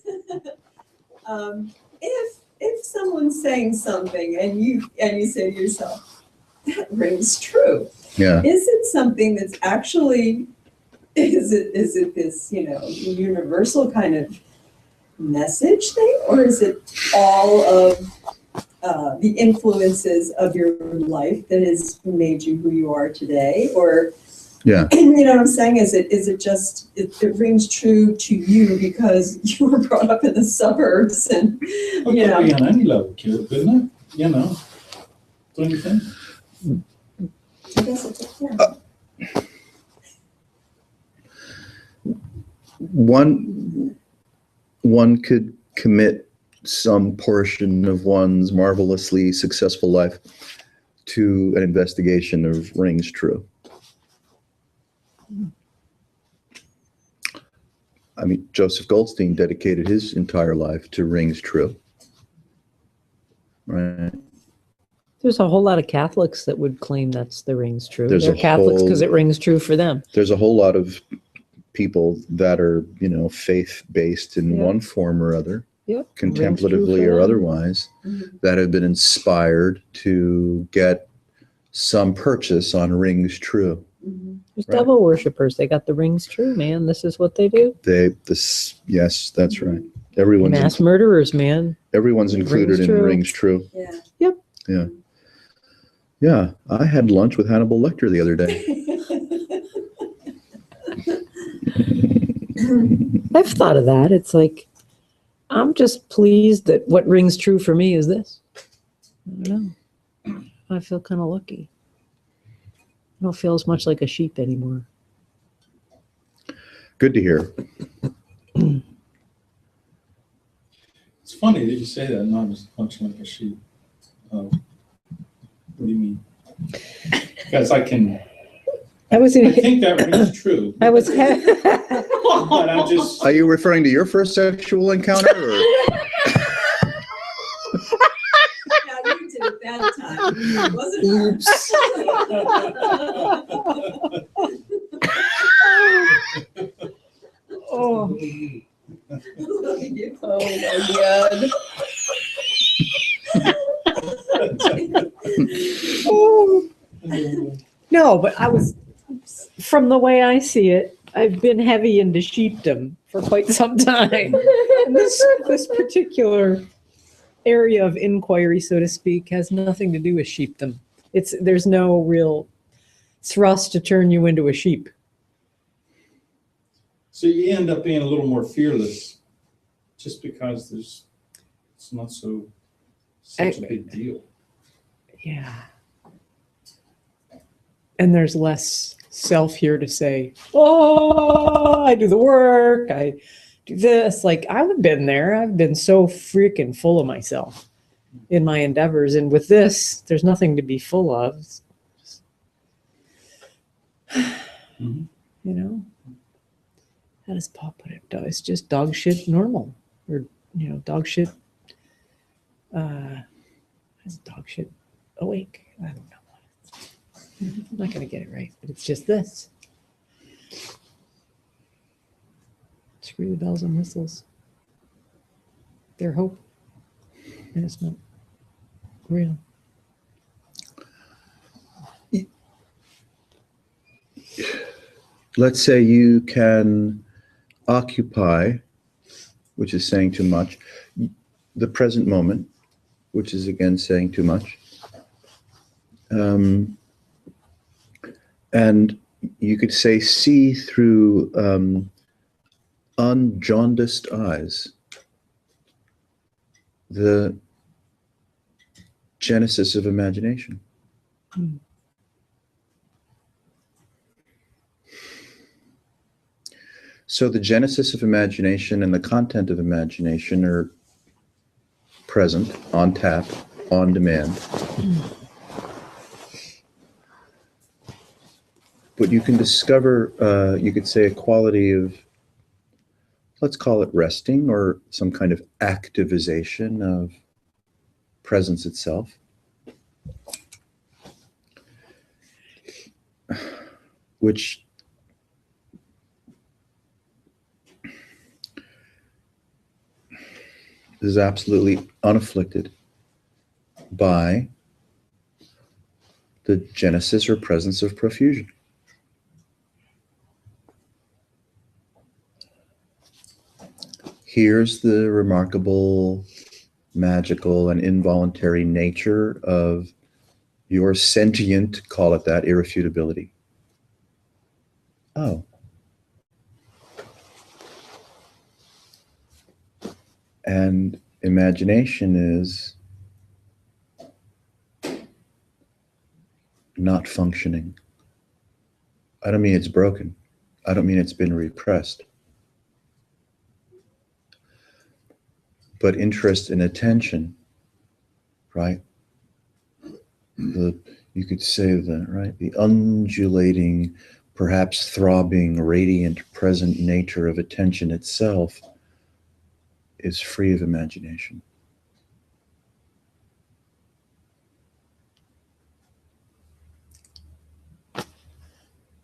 Speaker 6: If someone's saying something and you say to yourself, that rings true.
Speaker 2: Yeah.
Speaker 6: Is it something that's actually is it this, universal kind of message thing, or is it all of the influences of your life that has made you who you are today? Or,
Speaker 2: Yeah.
Speaker 6: you know what I'm saying? Is it just, it rings true to you because you were brought up in the suburbs and,
Speaker 4: It could be on any level, Kira, couldn't it? Don't you think?
Speaker 6: I guess it's, yeah.
Speaker 2: One could commit some portion of one's marvelously successful life to an investigation of rings true. I mean, Joseph Goldstein dedicated his entire life to rings true. Right.
Speaker 3: There's a whole lot of Catholics that would claim that's the rings true.
Speaker 2: There's
Speaker 3: They're
Speaker 2: a
Speaker 3: Catholics because
Speaker 2: whole-
Speaker 3: it rings true for them.
Speaker 2: There's a whole lot of people that are, faith-based in
Speaker 3: Yeah.
Speaker 2: one form or other,
Speaker 3: Yep.
Speaker 2: contemplatively
Speaker 3: Rings true for
Speaker 2: or
Speaker 3: them.
Speaker 2: otherwise, that have been inspired to get some purchase on rings true.
Speaker 3: There's
Speaker 2: Right.
Speaker 3: devil worshippers. They got the rings true, man. This is what they do.
Speaker 2: Yes, that's right. Everyone's
Speaker 3: Mass murderers, man.
Speaker 2: everyone's included
Speaker 3: Rings
Speaker 2: in
Speaker 3: true.
Speaker 2: rings true.
Speaker 6: Yeah.
Speaker 2: Yeah. Yeah, I had lunch with Hannibal Lecter the other day.
Speaker 3: I've thought of that. It's like, I'm just pleased that what rings true for me is this. I don't know. I feel kind of lucky. I don't feel as much like a sheep anymore.
Speaker 2: Good to hear.
Speaker 4: It's funny that you say that, not as much like a sheep. What do you mean? Because I think that rings true.
Speaker 3: I was.
Speaker 4: But I'm just,
Speaker 2: Are you referring to your first sexual encounter? Or?
Speaker 6: Yeah, you did it that time. It wasn't
Speaker 3: Oh.
Speaker 6: her.
Speaker 1: Oh my God.
Speaker 3: No, but I was, from the way I see it, I've been heavy into sheepdom for quite some time. And this particular area of inquiry, so to speak, has nothing to do with sheepdom. There's no real thrust to turn you into a sheep.
Speaker 4: so you end up being a little more fearless just because it's not such a big deal.
Speaker 3: Yeah. And there's less self here to say, oh, I do the work, I do this. Like, I've been there. I've been so freaking full of myself in my endeavors. And with this, there's nothing to be full of. It's just,
Speaker 4: Mhm.
Speaker 3: How does Paul put it? It's just dog shit normal. Or, dog shit. Is dog shit awake? I don't know. I'm not going to get it right, but it's just this. Screw the bells and whistles. They're hope. And it's not real.
Speaker 2: Let's say you can occupy, which is saying too much, the present moment, which is again saying too much. And you could say, see through unjaundiced eyes the genesis of imagination. So the genesis of imagination and the content of imagination are present, on tap, on demand. But you can discover, you could say, a quality of, let's call it resting, or some kind of activization of presence itself. Which is absolutely unafflicted by the genesis or presence of profusion. here's the remarkable, magical, and involuntary nature of your sentient, call it that, irrefutability. Oh. And imagination is not functioning. I don't mean it's broken. I don't mean it's been repressed. But interest and attention, right? You could say that, right? The undulating, perhaps throbbing, radiant, present nature of attention itself is free of imagination.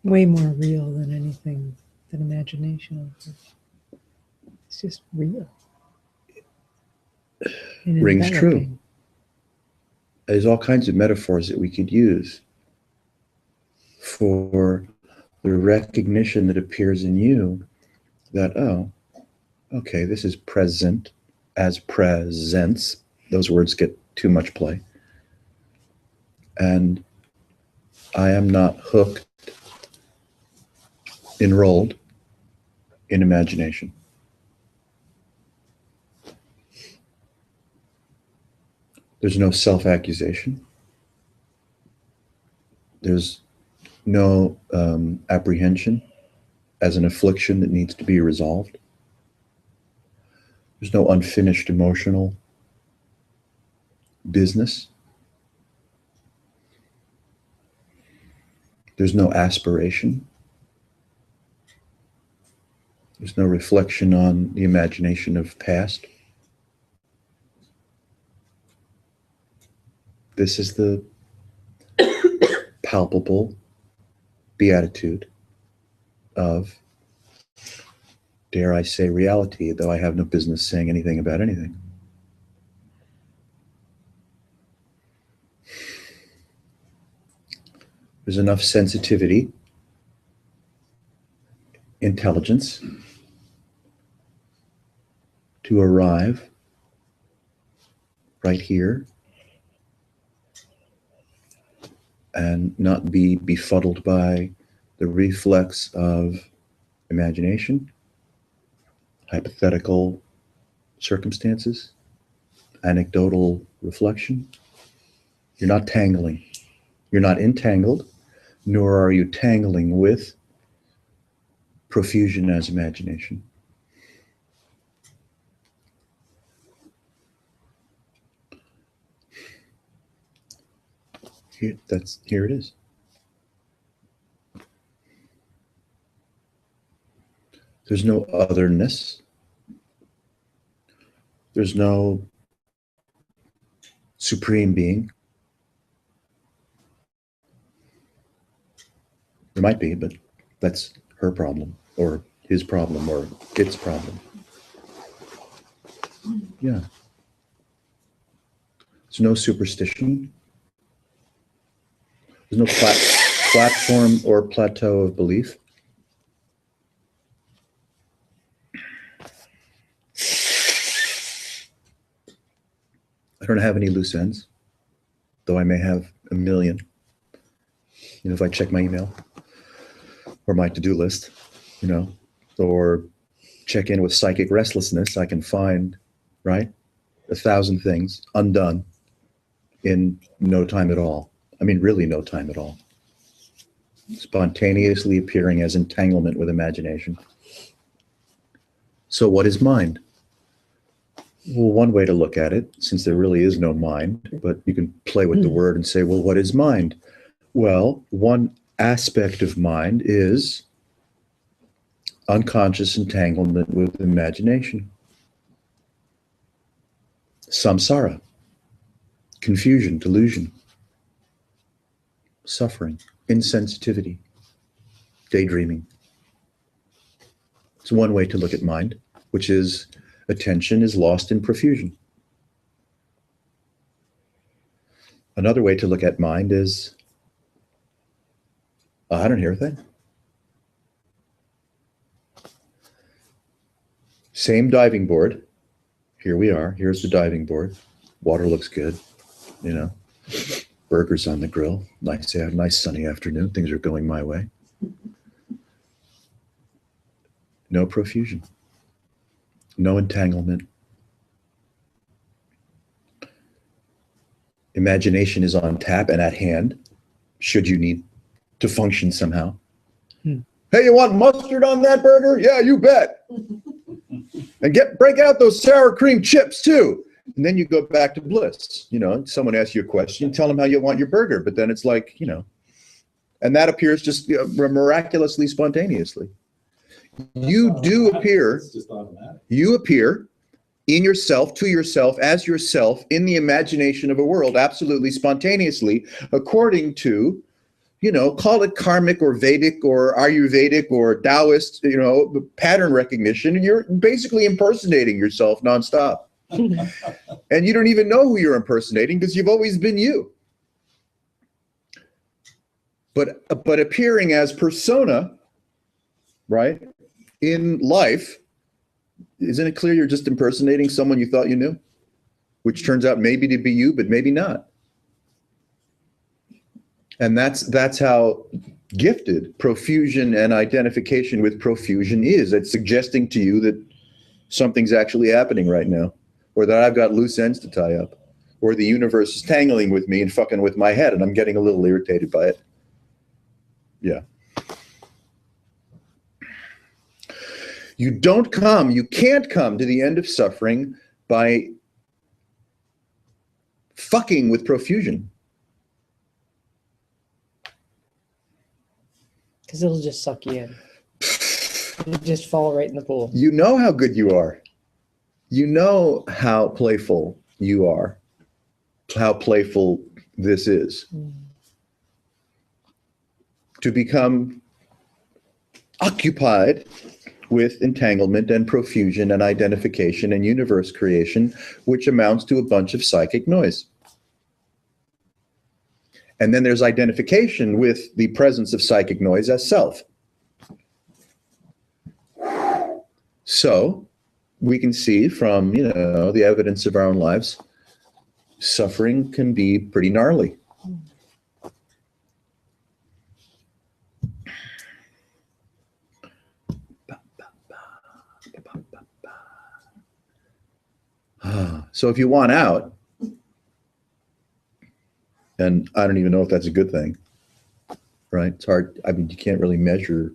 Speaker 3: Way more real than anything than imagination. It's just real. And
Speaker 2: Rings true.
Speaker 3: enveloping.
Speaker 2: There's all kinds of metaphors that we could use for the recognition that appears in you that, oh, okay, this is present as presence. Those words get too much play. And I am not hooked, enrolled in imagination. There's no self-accusation. There's no apprehension as an affliction that needs to be resolved. There's no unfinished emotional business. There's no aspiration. There's no reflection on the imagination of past. This is the palpable beatitude of, dare I say, reality, though I have no business saying anything about anything. There's enough sensitivity, intelligence to arrive right here and not be befuddled by the reflex of imagination, hypothetical circumstances, anecdotal reflection. You're not tangling. You're not entangled, nor are you tangling with profusion as imagination. Here it is. There's no otherness. There's no supreme being. There might be, but that's her problem, or his problem, or its problem. Yeah. There's no superstition. There's no platform or plateau of belief. I don't have any loose ends, though I may have a million. You know, if I check my email or my to-do list, you know, or check in with psychic restlessness, I can find, right, 1,000 things undone in no time at all. I mean, really no time at all. Spontaneously appearing as entanglement with imagination. So what is mind? Well, one way to look at it, since there really is no mind, but you can play with the word and say, well, what is mind? Well, one aspect of mind is unconscious entanglement with imagination. Samsara, confusion, delusion, suffering, insensitivity, daydreaming. It's one way to look at mind, which is attention is lost in profusion. Another way to look at mind is, I don't hear a thing. Same diving board. Here we are. Here's the diving board. Water looks good, you know. Burgers on the grill. Nice sunny afternoon. Things are going my way. No profusion. No entanglement. Imagination is on tap and at hand, should you need to function somehow. Hey, you want mustard on that burger? Yeah, you bet. And break out those sour cream chips too. And then you go back to bliss. You know, someone asks you a question, tell them how you want your burger, but then it's like, you know, and that appears just miraculously, spontaneously. You do appear,
Speaker 4: It's just automatic.
Speaker 2: you appear in yourself, to yourself, as yourself, in the imagination of a world, absolutely spontaneously, according to, you know, call it karmic or Vedic or Ayurvedic or Taoist, you know, pattern recognition. You're basically impersonating yourself nonstop. And you don't even know who you're impersonating because you've always been you. But appearing as persona, right, in life, isn't it clear you're just impersonating someone you thought you knew? Which turns out maybe to be you, but maybe not. And that's how gifted profusion and identification with profusion is. It's suggesting to you that something's actually happening right now, or that I've got loose ends to tie up, or the universe is tangling with me and fucking with my head, and I'm getting a little irritated by it. Yeah. You can't come to the end of suffering by fucking with profusion.
Speaker 3: Because it'll just suck you in. You'll just fall right in the pool.
Speaker 2: You know how good you are. You know how playful you are. How playful this is. To become occupied with entanglement and profusion and identification and universe creation, which amounts to a bunch of psychic noise. And then there's identification with the presence of psychic noise as self. So we can see from, you know, the evidence of our own lives, suffering can be pretty gnarly. So if you want out, and I don't even know if that's a good thing, right? It's hard. I mean, you can't really measure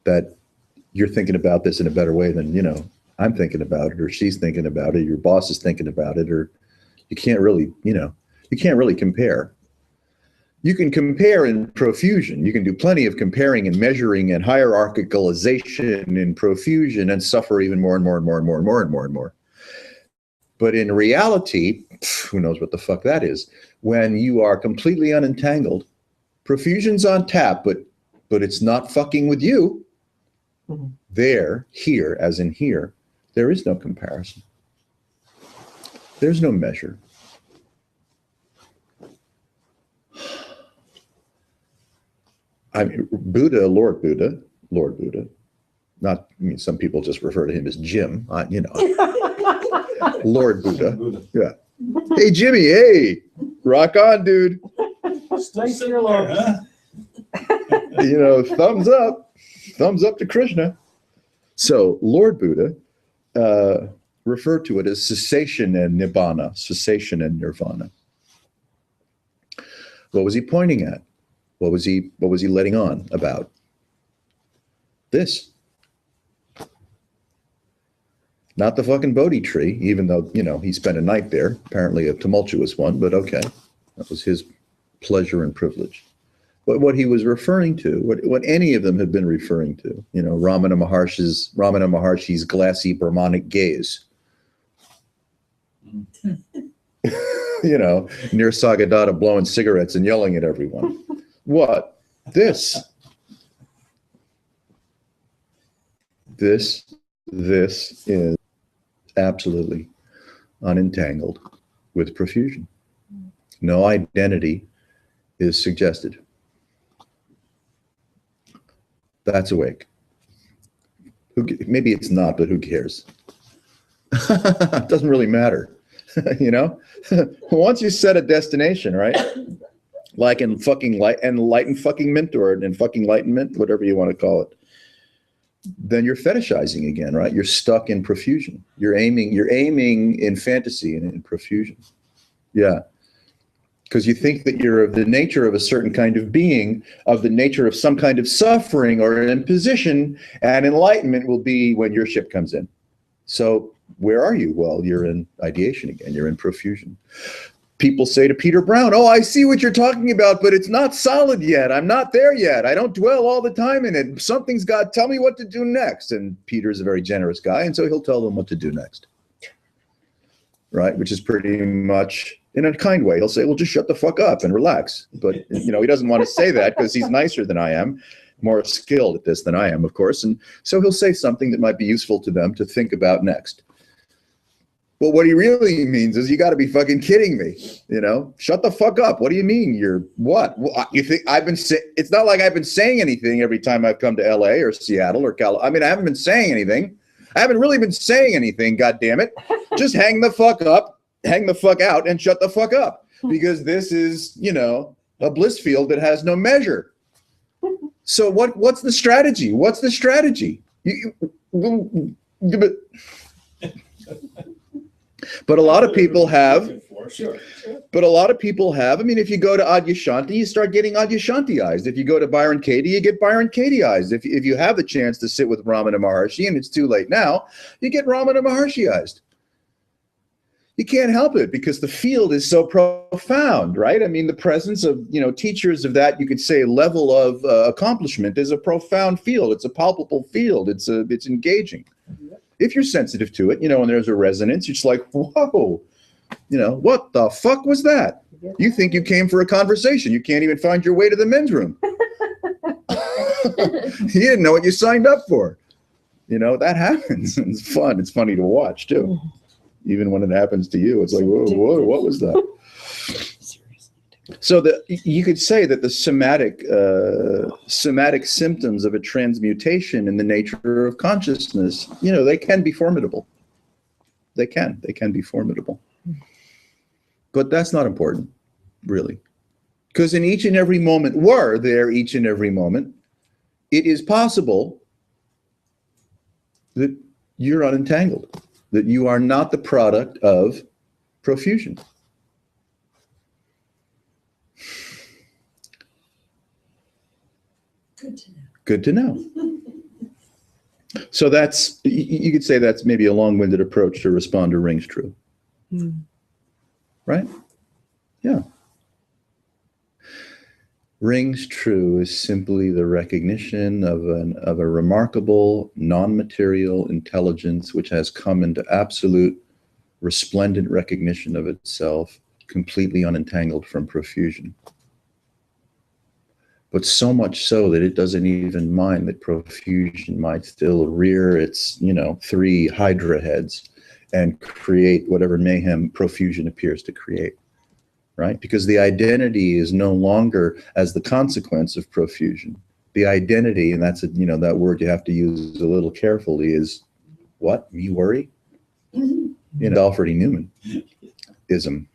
Speaker 2: that you're thinking about this in a better way than, you know, I'm thinking about it, or she's thinking about it, your boss is thinking about it, or you can't really, you know, you can't really compare. You can compare in profusion. You can do plenty of comparing and measuring and hierarchicalization in profusion and suffer even more and more and more and more and more and more and more. But in reality, who knows what the fuck that is? When you are completely unentangled, profusion's on tap, but it's not fucking with you. There, here, as in here, there is no comparison. There's no measure. I mean, Buddha, Lord Buddha, not, I mean, some people just refer to him as Jim, you know, Lord Buddha. Yeah. Hey, Jimmy, hey, rock on, dude.
Speaker 4: Still sitting there, huh?
Speaker 2: You know, thumbs up to Krishna. So Lord Buddha referred to it as cessation and nibbana, cessation and nirvana. What was he pointing at? What was he letting on about? This. Not the fucking Bodhi tree, even though, you know, he spent a night there, apparently a tumultuous one, but okay. That was his pleasure and privilege. But what he was referring to, what any of them have been referring to, you know, Ramana Maharshi's glassy Brahmanic gaze. You know, near Sagadatta blowing cigarettes and yelling at everyone. What? This is absolutely unentangled with profusion. No identity is suggested. That's awake. Maybe it's not, but who cares? It doesn't really matter. You know, once you set a destination, right? Like in fucking enlightenment or in fucking enlightenment, whatever you want to call it, then you're fetishizing again, right? You're stuck in profusion. You're aiming in fantasy and in profusion. Yeah. Because you think that you're of the nature of a certain kind of being, of the nature of some kind of suffering or an imposition, and enlightenment will be when your ship comes in. So where are you? Well, you're in ideation again. You're in profusion. People say to Peter Brown, oh, I see what you're talking about, but it's not solid yet. I'm not there yet. I don't dwell all the time in it. Something's got, tell me what to do next. And Peter's a very generous guy, and so he'll tell them what to do next. Right? Which is pretty much in a kind way. He'll say, well, just shut the fuck up and relax. But, you know, he doesn't want to say that because he's nicer than I am, more skilled at this than I am, of course. And so he'll say something that might be useful to them to think about next. But what he really means is, you got to be fucking kidding me. You know, shut the fuck up. What do you mean? You're what? Well, you think I've been saying? It's not like I've been saying anything every time I've come to LA or Seattle or California. I mean, I haven't been saying anything. I haven't really been saying anything. God damn it. Just hang the fuck up, hang the fuck out, and shut the fuck up. Because this is, you know, a bliss field that has no measure. So what's the strategy? What's the strategy? But a lot of people have, but a lot of people have, I mean, if you go to Adyashanti, you start getting Adyashanti-ized. If you go to Byron Katie, you get Byron Katie-ized. If you have the chance to sit with Ramana Maharshi, and it's too late now, you get Ramana Maharshi-ized. You can't help it because the field is so profound, right? I mean, the presence of, you know, teachers of that, you could say, level of accomplishment is a profound field. It's a palpable field. It's engaging. If you're sensitive to it, you know, and there's a resonance, you're just like, whoa, you know, what the fuck was that? You think you came for a conversation. You can't even find your way to the men's room. You didn't know what you signed up for. You know, that happens. It's fun. It's funny to watch, too. Even when it happens to you, it's like, whoa, what was that? So you could say that the somatic symptoms of a transmutation in the nature of consciousness, you know, they can be formidable. They can be formidable. But that's not important, really. Because in each and every moment, it is possible that you're unentangled, that you are not the product of profusion. Good to know. So that's, you could say that's maybe a long-winded approach to respond to rings true. Right? Yeah. Rings true is simply the recognition of a remarkable non-material intelligence which has come into absolute resplendent recognition of itself, completely unentangled from profusion. But so much so that it doesn't even mind that profusion might still rear its, you know, 3 hydra heads and create whatever mayhem profusion appears to create, right? Because the identity is no longer as the consequence of profusion. The identity, and that's, you know, that word you have to use a little carefully, is what? Me worry? In Alfred E. Newman-ism.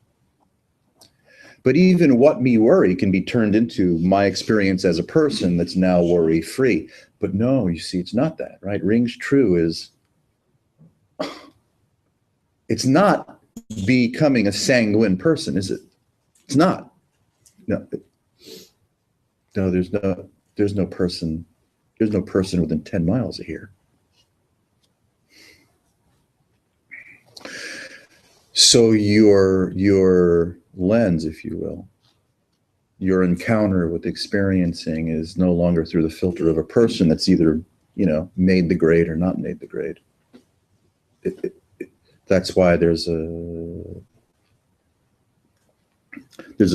Speaker 2: But even what me worry can be turned into my experience as a person that's now worry-free. But no, you see, it's not that, right? Rings true is, it's not becoming a sanguine person, is it? It's not. No, there's no person within 10 miles of here. So your lens, if you will, your encounter with experiencing is no longer through the filter of a person that's either, you know, made the grade or not made the grade. That's why there's a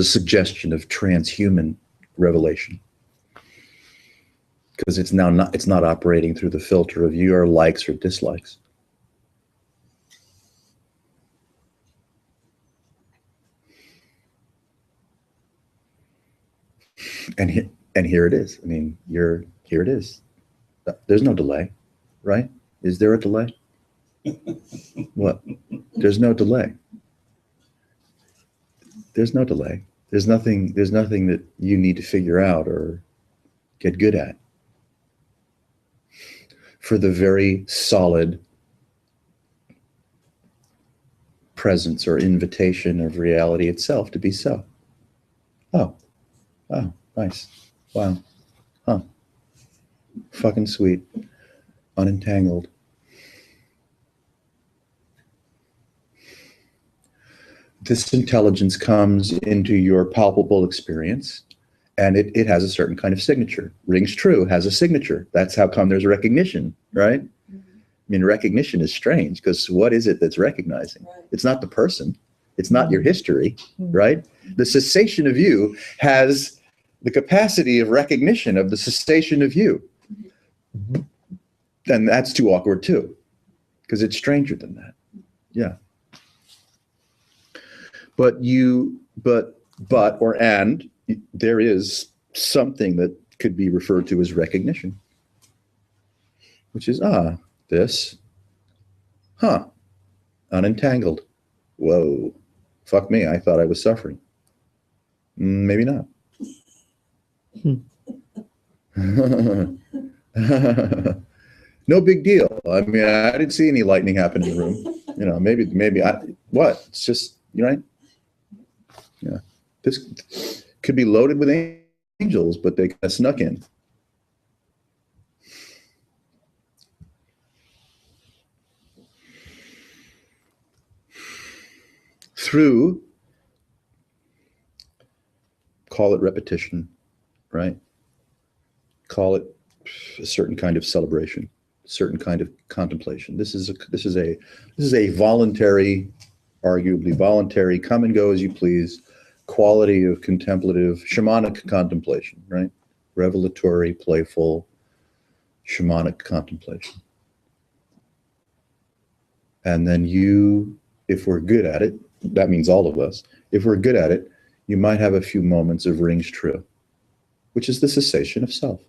Speaker 2: suggestion of transhuman revelation, because it's not operating through the filter of your likes or dislikes. And here it is. I mean, here it is. There's no delay. right? Is there a delay? What? There's no delay. There's no delay. There's nothing that you need to figure out or get good at for the very solid presence or invitation of reality itself to be so. Oh, nice. Wow. Huh. Fucking sweet. Unentangled. This intelligence comes into your palpable experience, and it has a certain kind of signature. Rings true has a signature. That's how come there's recognition, right? I mean, recognition is strange because what is it that's recognizing?
Speaker 6: Right.
Speaker 2: It's not the person. It's not your history, right? The cessation of you has the capacity of recognition of the cessation of you. And that's too awkward too, because it's stranger than that. Yeah. But there is something that could be referred to as recognition, which is, this, unentangled. Whoa, fuck me, I thought I was suffering. Maybe not. No big deal. I mean, I didn't see any lightning happen in the room. You know, maybe it's just, right? Yeah. This could be loaded with angels, but they kind of snuck in. Through, call it repetition, right? Call it a certain kind of celebration, a certain kind of contemplation. This is a voluntary, arguably voluntary, come and go as you please, quality of contemplative, shamanic contemplation, right? Revelatory, playful, shamanic contemplation. And then you, if we're good at it, that means all of us, if we're good at it, you might have a few moments of rings true, which is the cessation of self.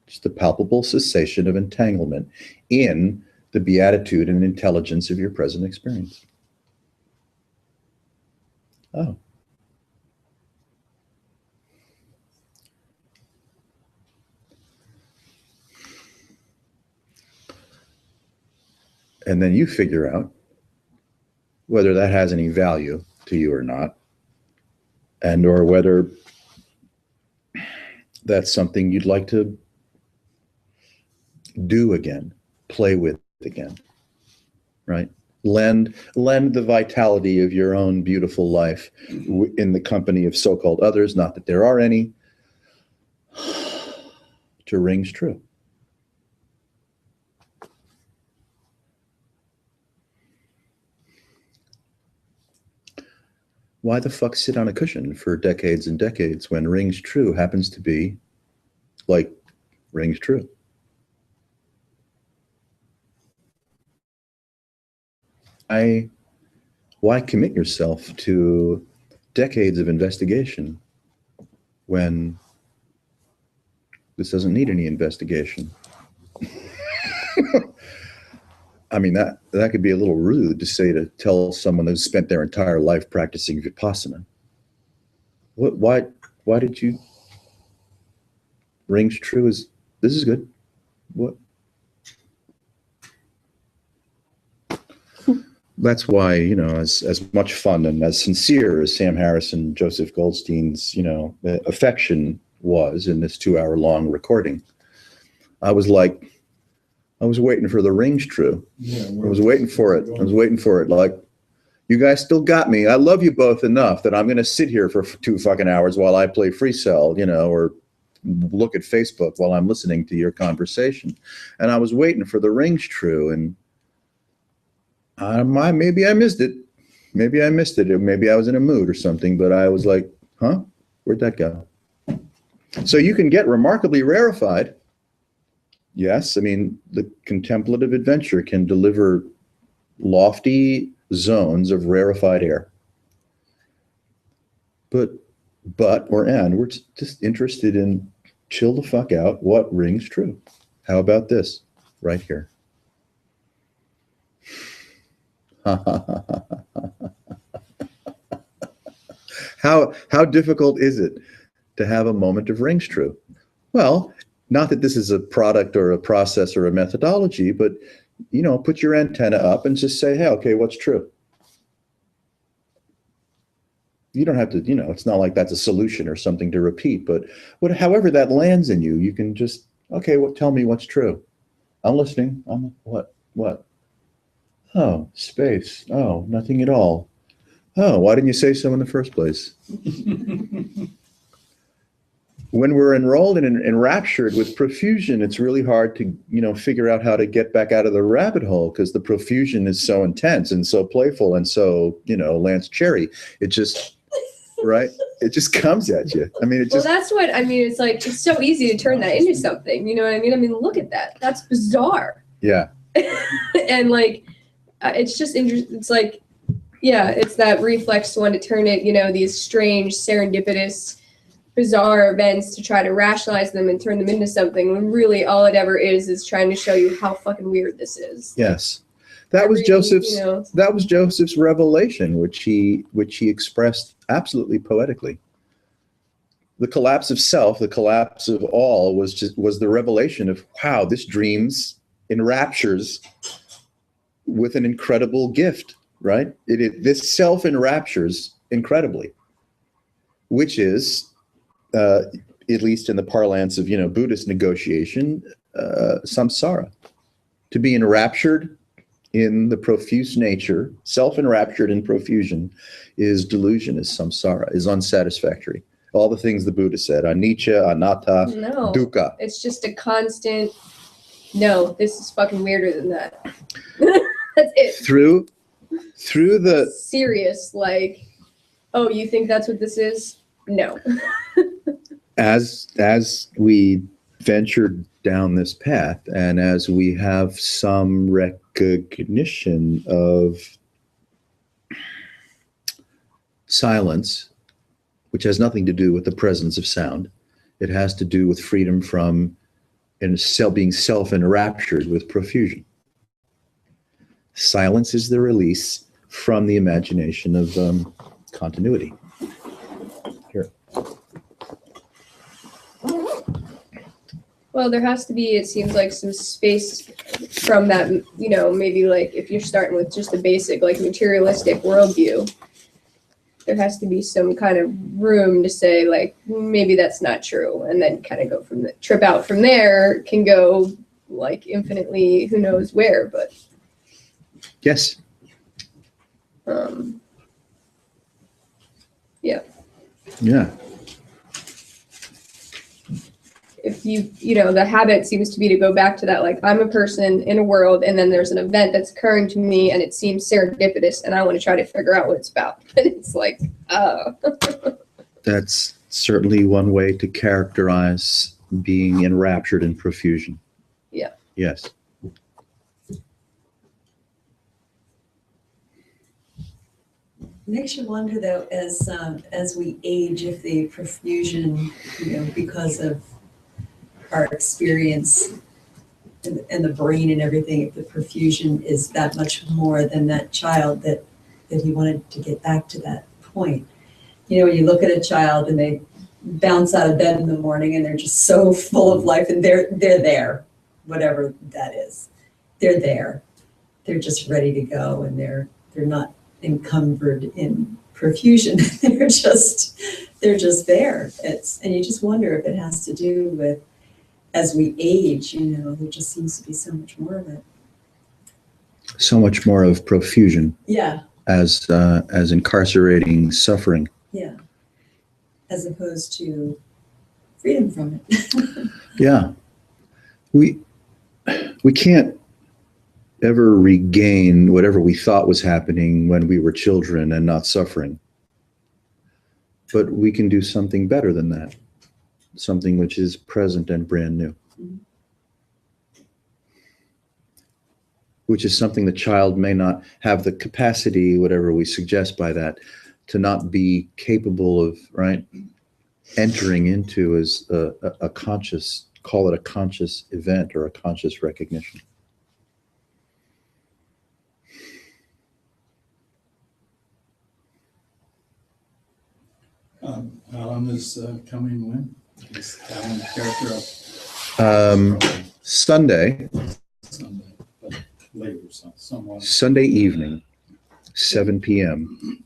Speaker 2: It's the palpable cessation of entanglement in the beatitude and intelligence of your present experience. Oh. And then you figure out whether that has any value to you or not, and or whether that's something you'd like to do again, play with again, right? Lend the vitality of your own beautiful life in the company of so-called others, not that there are any, to rings true. Why the fuck sit on a cushion for decades and decades when rings true happens to be like rings true? Why commit yourself to decades of investigation when this doesn't need any investigation? I mean, that could be a little rude to tell someone who's spent their entire life practicing Vipassana. Why did you, rings true this is good. What? That's why, as much fun and as sincere as Sam Harris and Joseph Goldstein's, affection was in this 2-hour-long recording, I was waiting for the rings true.
Speaker 4: Yeah,
Speaker 2: I was waiting for it. Like, you guys still got me. I love you both enough that I'm going to sit here for 2 fucking hours while I play Free Cell, or look at Facebook while I'm listening to your conversation. And I was waiting for the rings true, and maybe I missed it. Maybe I missed it. Maybe I was in a mood or something, but I was like, huh? Where'd that go? So you can get remarkably rarefied. Yes, I mean, the contemplative adventure can deliver lofty zones of rarefied air. But we're just interested in chill the fuck out. What rings true? How about this? right here. How difficult is it to have a moment of rings true? Well, not that this is a product or a process or a methodology, but put your antenna up and just say, hey, okay, what's true? You don't have to, it's not like that's a solution or something to repeat, but however that lands in you, you can just, okay, tell me what's true. I'm listening. What? Oh, space. Oh, nothing at all. Oh, why didn't you say so in the first place? When we're enrolled and enraptured with profusion, it's really hard to, figure out how to get back out of the rabbit hole because the profusion is so intense and so playful and so, Lance Cherry. It just, right? It just comes at you. I mean,
Speaker 1: Well, that's what I mean. It's like it's so easy to turn that into something. You know what I mean? I mean, look at that. That's bizarre.
Speaker 2: Yeah.
Speaker 1: And like, it's just interesting. It's like, yeah, it's that reflex one to turn it. These strange, serendipitous, bizarre events to try to rationalize them and turn them into something. When really all it ever is trying to show you how fucking weird this is.
Speaker 2: Yes. That was Joseph's revelation, which he expressed absolutely poetically. The collapse of self, the collapse of all was the revelation of, wow, this dreams enraptures with an incredible gift, right? This self enraptures incredibly, which is, at least in the parlance of, Buddhist negotiation, samsara. To be enraptured in the profuse nature, self-enraptured in profusion, is delusion, is samsara, is unsatisfactory. All the things the Buddha said, anicca, anatta,
Speaker 1: No,
Speaker 2: dukkha.
Speaker 1: it's just a constant, no, this is fucking weirder than that. That's it.
Speaker 2: Through the,
Speaker 1: Serious, like, oh, you think that's what this is? No.
Speaker 2: as we ventured down this path, and as we have some recognition of silence, which has nothing to do with the presence of sound, it has to do with freedom from being self-enraptured with profusion. Silence is the release from the imagination of continuity. Here.
Speaker 1: Well, there has to be, it seems like, some space from that, maybe like if you're starting with just a basic, like, materialistic worldview, there has to be some kind of room to say, like, maybe that's not true, and then kind of go from the trip out from there, can go, like, infinitely, who knows where, but.
Speaker 2: Yes.
Speaker 1: Yeah.
Speaker 2: Yeah.
Speaker 1: If the habit seems to be to go back to that, like, I'm a person in a world, and then there's an event that's occurring to me, and it seems serendipitous, and I want to try to figure out what it's about. And it's like,
Speaker 2: That's certainly one way to characterize being enraptured in profusion.
Speaker 1: Yeah.
Speaker 2: Yes.
Speaker 6: Makes you wonder though, as we age, if the profusion, because of our experience and the brain and everything, if the profusion is that much more than that child that he wanted to get back to that point. When you look at a child and they bounce out of bed in the morning and they're just so full of life, and they're there, whatever that is. They're there. They're just ready to go, and they're not encumbered in profusion. they're just there. And you just wonder if it has to do with, as we age, there just seems to be so much more of it.
Speaker 2: So much more of profusion.
Speaker 6: Yeah.
Speaker 2: As incarcerating suffering.
Speaker 6: Yeah. As opposed to freedom from it.
Speaker 2: Yeah. We can't ever regain whatever we thought was happening when we were children and not suffering. But we can do something better than that. Something which is present and brand new.
Speaker 6: Mm-hmm.
Speaker 2: Which is something the child may not have the capacity, whatever we suggest by that, to not be capable of, right, entering into as a conscious, call it a conscious event or a conscious recognition.
Speaker 4: Alan is coming when? Is Alan character up
Speaker 2: Sunday,
Speaker 4: Sunday, but later, somewhat.
Speaker 2: Sunday evening, 7 p.m.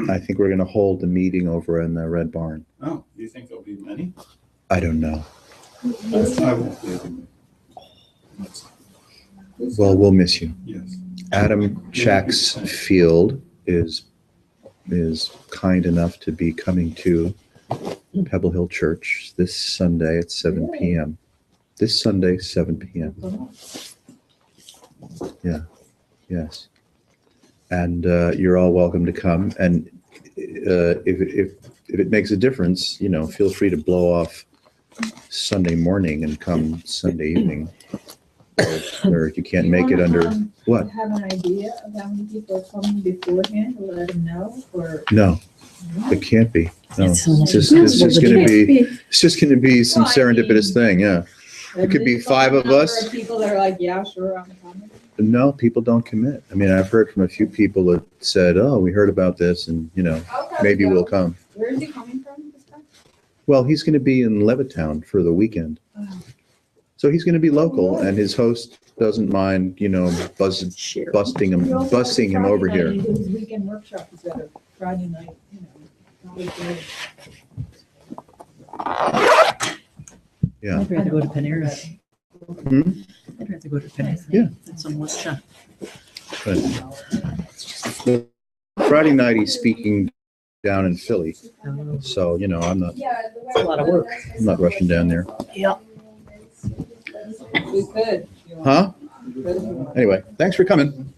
Speaker 2: I think we're going to hold the meeting over in the Red Barn.
Speaker 4: Oh, do you think there'll be many?
Speaker 2: I don't know.
Speaker 4: I won't be able to.
Speaker 2: Well, we'll miss you.
Speaker 4: Yes.
Speaker 2: Adam Chacksfield is kind enough to be coming to Pebble Hill Church this Sunday at 7 p.m. This Sunday, 7 p.m. Yeah, yes. And you're all welcome to come. And if it makes a difference, feel free to blow off Sunday morning and come Sunday evening. Or if you can't make it under what?
Speaker 5: Have an idea of how many people are coming beforehand, or let them know, or?
Speaker 2: No, it can't be. No,
Speaker 3: It's
Speaker 2: it's just going to be some serendipitous thing. Yeah. It could be 5 of us.
Speaker 5: People that are like, yeah, sure, I'm coming.
Speaker 2: No, people don't commit. I mean, I've heard from a few people that said, "Oh, we heard about this, and maybe we'll come."
Speaker 5: Where is he coming from this time?
Speaker 2: Well, he's going to be in Levittown for the weekend.
Speaker 5: Oh.
Speaker 2: So he's going to be local, and his host doesn't mind, busting him over here.
Speaker 5: His weekend workshop is at a Friday night, probably good.
Speaker 2: Yeah.
Speaker 3: I'd rather go to Panera.
Speaker 2: Hmm?
Speaker 3: I'd rather go to Panera.
Speaker 2: Yeah.
Speaker 3: Than some workshop.
Speaker 2: But Friday night he's speaking down in Philly,
Speaker 3: Oh,
Speaker 2: so I'm not
Speaker 3: It's a lot of work.
Speaker 2: rushing down there.
Speaker 3: Yeah.
Speaker 5: We could.
Speaker 2: Huh? Anyway, thanks for coming.